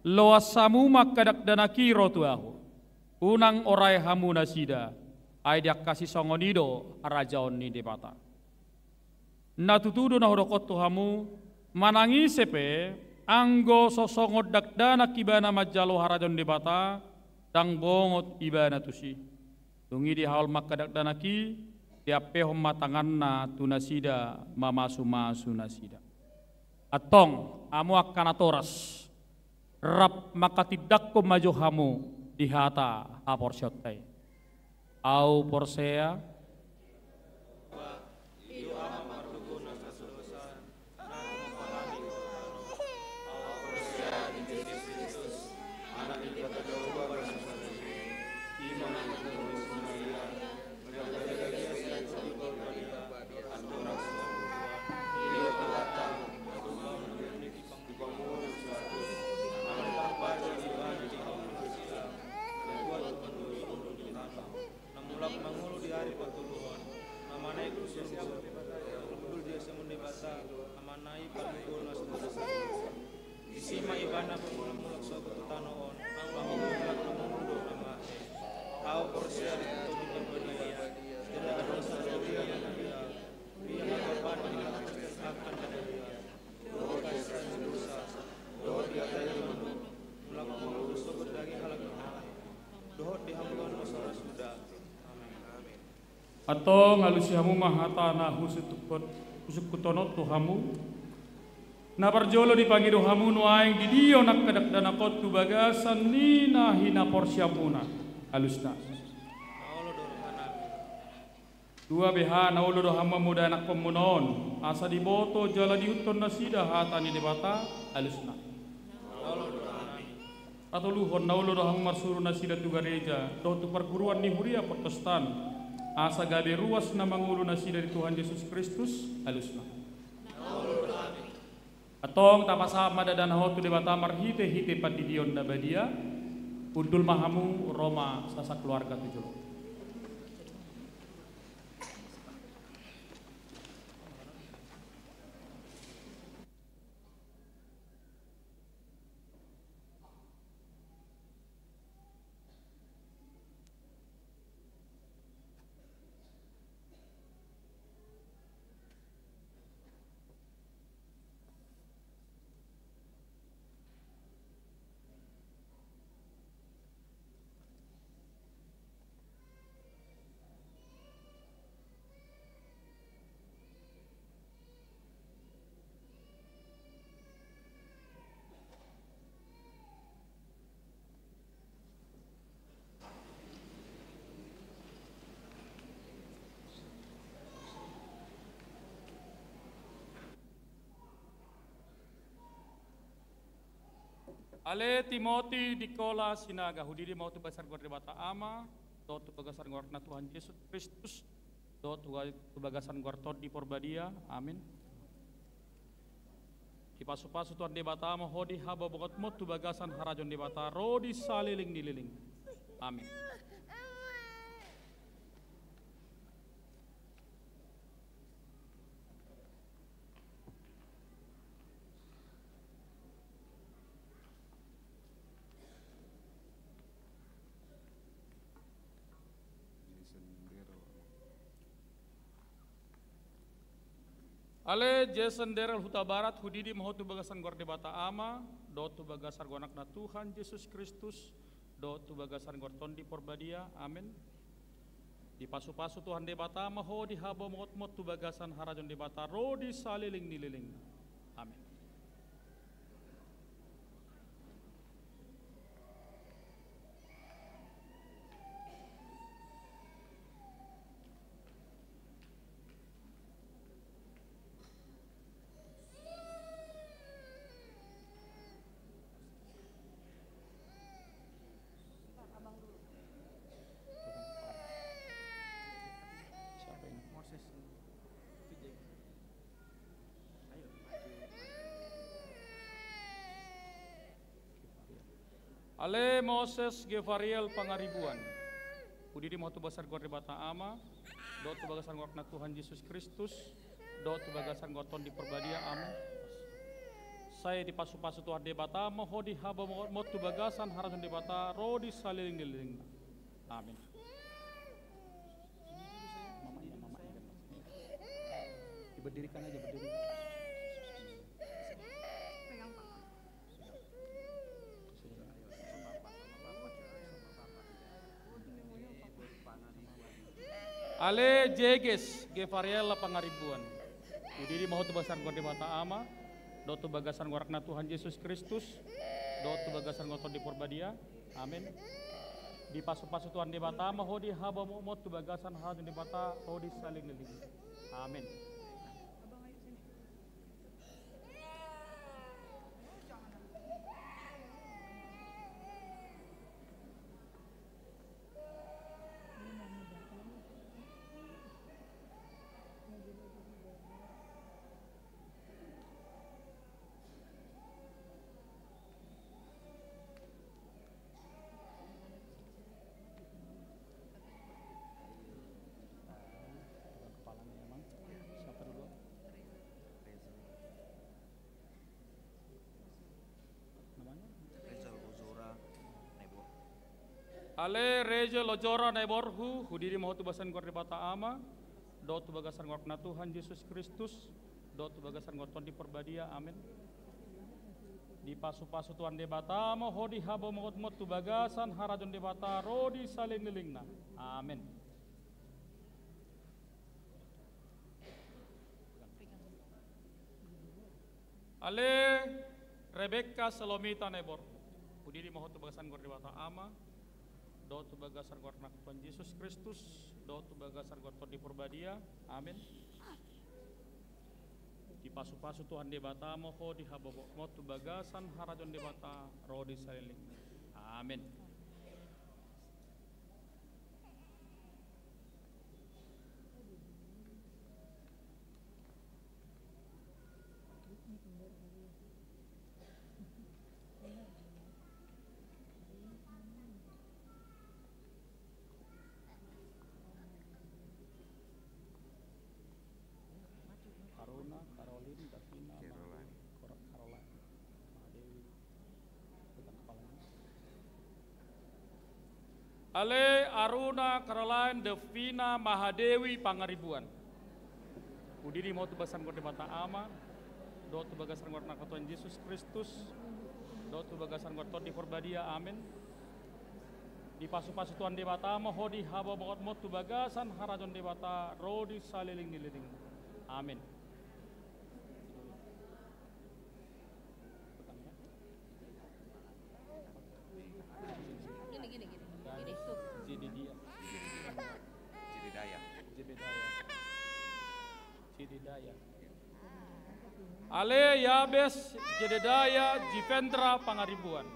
Loasamu makadak danakiro tu aku. Unang orai hamu nasida. Ay diak kasih songonido arajaon ni debata. Natutudo na hodokot tu hamu manangi sepe anggo sosongot dakdana kibana majalo harajon debata dang bongot ibana tusi tungi di haul maka dakdana ki tiape homma tanganna tunasida mamasu nasida atong amu akan atoras rap maka tidak ko maju hamu di hata aporsyotai au porsea atau ngalusi hamu mahata na husuk kutonot tu hamu na parjolo dipanggil hamu nuaing di dio nak kadak danakot tu bagasan ni na hina porsiamuna halusna dua beha na ulo do hamu muda anak pemunon asa diboto jala diuton nasida hata ni debata halusna atau luhon na ulo do hamu marsuru nasida tu gereja do tu perguruan ni huria Protestan asa gabe ruas na mangulu nasi dari Tuhan Yesus Kristus halusna. Atong tapasama dadan hotu debata marhite hite patidion na badia undul mahamu Roma sasa keluarga tujuh. Ale Timoti Dikola Sinaga Hudidi mau tu besar gor debata ama do tu bagasan gor na Tuhan Yesus Kristus do tu bagasan gor tot di porbadia amin. Di pasu-pasu Tuhan debata ama hodi haba bokot mot tu bagasan harajon debata rodi saliling dililing amin. Ale Jason Derel Huta Barat Hudidi Mahotu Bagasan Gor Debata Ama do tu bagasar gonak na Tuhan Yesus Kristus do tu bagasan gor tondi porbadia amin. Di pasu-pasu Tuhan debata maho di habo mot mot tu bagasan harajon debata rodi saliling nililing amin. Ale Moses Gevariel Pangaribuan Udidi Mahotu Basar Gor Debata Ama do tu bagasan gor na Tuhan Yesus Kristus do tu bagasan gor ton di perbadia amin. Saya di pasu-pasu Tuhan debata maho di haba mot tu bagasan harajon debata rodi saliling dililing amin. Berdirikan aja berdiri. Ale Jeges Gevariel Pangaribuan Udidi Mahotu Basar Gor Debata Ama do tu bagasan gorak na Tuhan Yesus Kristus do tu bagasan goton di porbadia amin. Di pasu-pasu Tuhan debata maho di haba mot tu bagasan harajon debata ho di saling liling amin. Ale Reja Lojora Neborhu Hudidi Mahotu Basan Gor Debata Ama do tu bagasan gor na Tuhan Yesus Kristus do tu bagasan gor ton di perbadia amin. Di pasu-pasu Tuhan debata maho di habo mot mot tu bagasan harajon debata rodi saling lilingna amin. Ale Rebecca Salomita Nebor Hudidi Mahotu Bagasan Gor Debata Ama do tu bagasar gor na Tuhan Yesus Kristus do tu bagasar gor ton di porbadia amin. Di pasu-pasu Tuhan debata moho di habobok mo tu bagasan harajon debata rodi saliling amin. Ale Aruna Caroline Devina Mahadewi Pangaribuan Udidi Mahotu Basan Gor Debata Ama do tu bagasan gor na Tuhan Yesus Kristus do tu bagasan gor ton di porbadia amin. Di pasu-pasu Tuhan debata maho di haba bokot mot tu bagasan harajon debata rodi saliling nililing amin. Jededaya. Ale Yabes Jededaya Jivendra Pangaribuan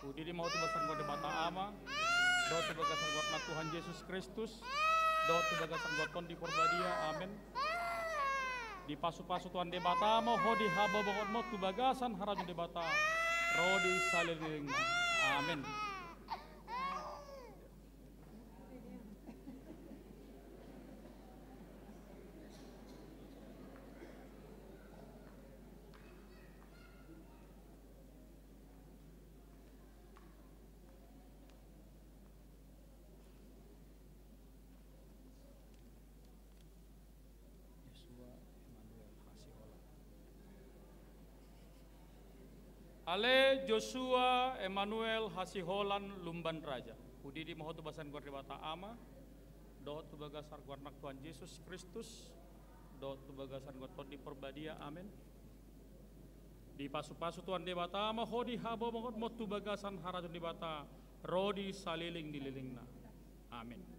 Udi di mau tubasan gua debata ama, doa tu bagasan gua Tuhan Yesus Kristus, doa tu bagasan gua ton di korbadia, amin. Di pasu-pasu Tuhan debata ama, hodi haba bokot mo tu bagasan harajun debata, rodi saliling, amin. Ale Joshua Emmanuel Hasiholan Lumban Raja. Udi di mahotu basan gua debata ama, doa tu bagasar gua anak Tuhan Yesus Kristus, doa tu bagasan gua ton di perbadia, amin. Di pasu-pasu Tuhan debata ama, hodi habo mongot motu bagasan harajun debata, rodi saliling dililingna, amin.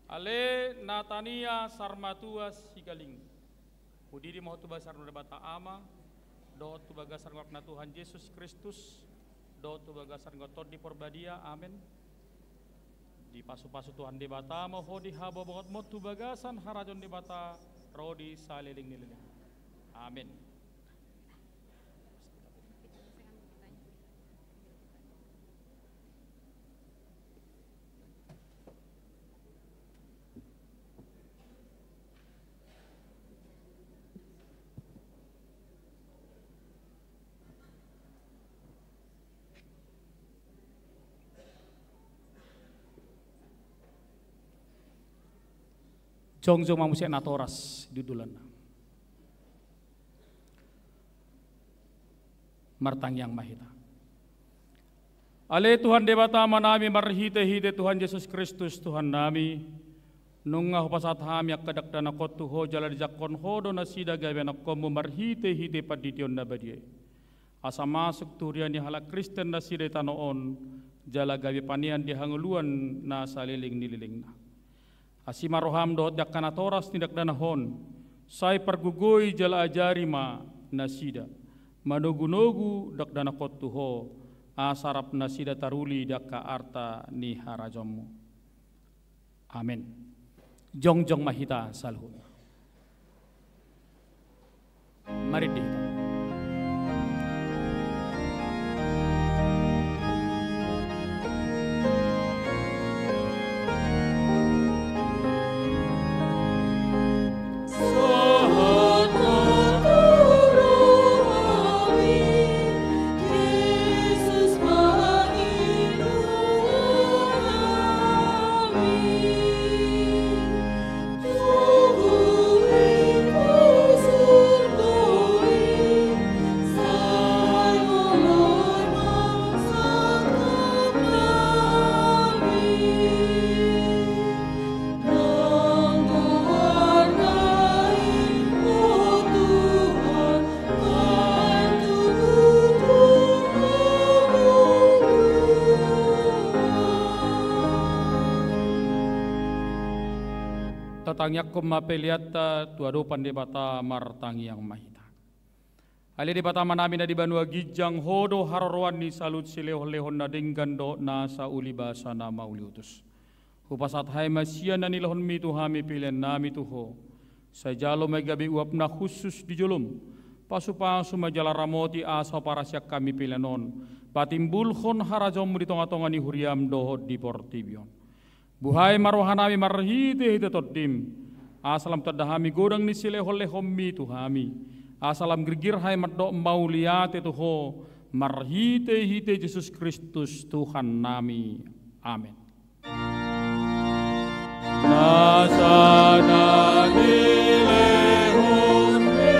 Ale Natania Sarmatua Sigaling. Udi di mahotu basar debata ama, doa tu bagasan wakna Tuhan Yesus Kristus, doa tu bagasan gotot di porbadia, amin. Di pasu-pasu Tuhan debata ama, hodi habo bongot motu bagasan harajon debata, rodi saliling nililing, amin. Jongjong mamusia natoras dudulan. Martang yang mahita. Ale Tuhan debata manami marhite hite Tuhan Yesus Kristus Tuhan nami. Nunga hupasat ham yak kadak dana kotu ho jala dijakon ho do nasida gawe na komu marhite hite padition na badie. Asa masuk turian di halak Kristen nasida tanoon jala gawe panian di hanguluan na saliling nililing na. Asima roham doot yak kanatoras tindak danahon, say pergugoi jala ajari ma nasida, manugu-nugu dak dana kotuho, asarap nasida taruli dak ka arta ni harajomu. Amin. Jongjong mahita salhu. Mari dihita. Tatangyak kumapeliata tuado pandebata martang yang mahita. Ali debata manami na di banua gijang hodo harorwan ni salut silehon-lehon na dinggando na sa ulibasa na mauliutus. Hupasat hai masia na nilahon mi tuhami pilihan nami tuho. Sa jalo may gabi uap na khusus di jolom. Pasu-pasu majala ramoti asa para siyak kami pilihanon. Patimbulhon harajom di tonga-tonga ni huriam dohod di portibion. Buhay marohanami marhite hite totim. Asalam tadahami godang ni silehol-lehom mi tuhami. Asalam gergir hai maddo mauliate tuho. Marhite hite Yesus Kristus Tuhan nami. Amin. Nasana dilehom mi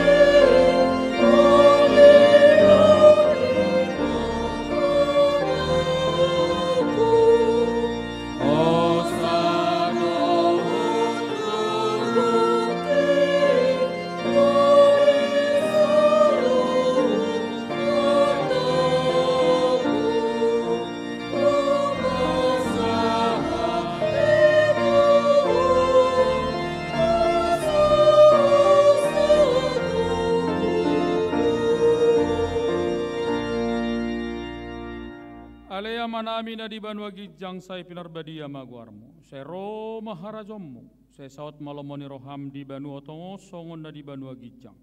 manami na di banwa gijang say pinarbadia maguarmo. Sero maharajommu. Saya saut malomoni roham di banua tongo songon na di banua gijang.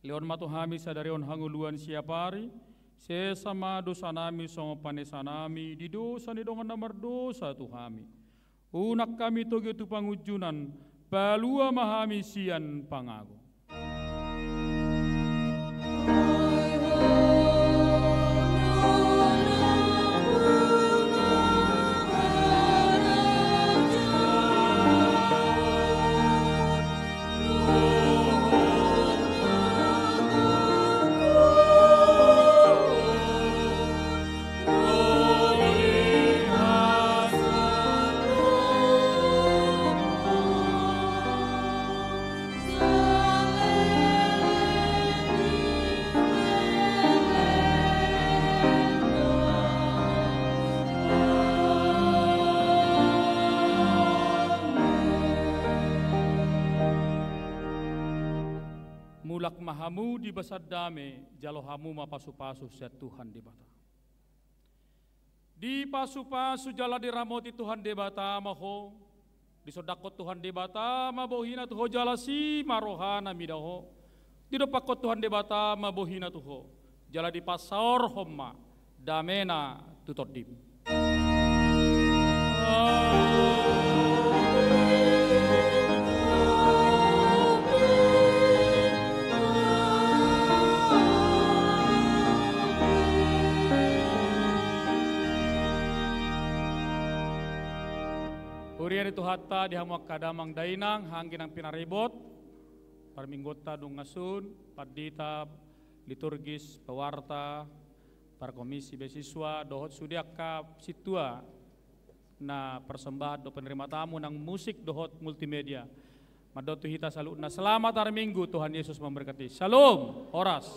Leon matuhami sadarion hanguluan siapari. Saya sama dosa nami songo panesanami. Di dosa ni dongan namar dosa tuhami. Unak kami toge tu pangujunan. Palua mahami sian pangago. Mulak mahamu di basad dame, jalohamu mapasu-pasu set Tuhan di bata. Di pasu-pasu jala diramoti Tuhan di bata maho, di sodakot Tuhan di bata mabohina tuho jala si marohana midaho. Di dopakot Tuhan di bata mabohina tuho, jala di pasor homma, damena tutodim. Urian itu hatta di hamuak kadamang dainang hangin ang pinaribot parminggota dung ngasun padita liturgis pewarta para komisi beasiswa dohot sudiak ka situa na persembahan do penerima tamu nang musik dohot multimedia madotu hita saluna selamat hari Minggu Tuhan Yesus memberkati. Shalom, horas.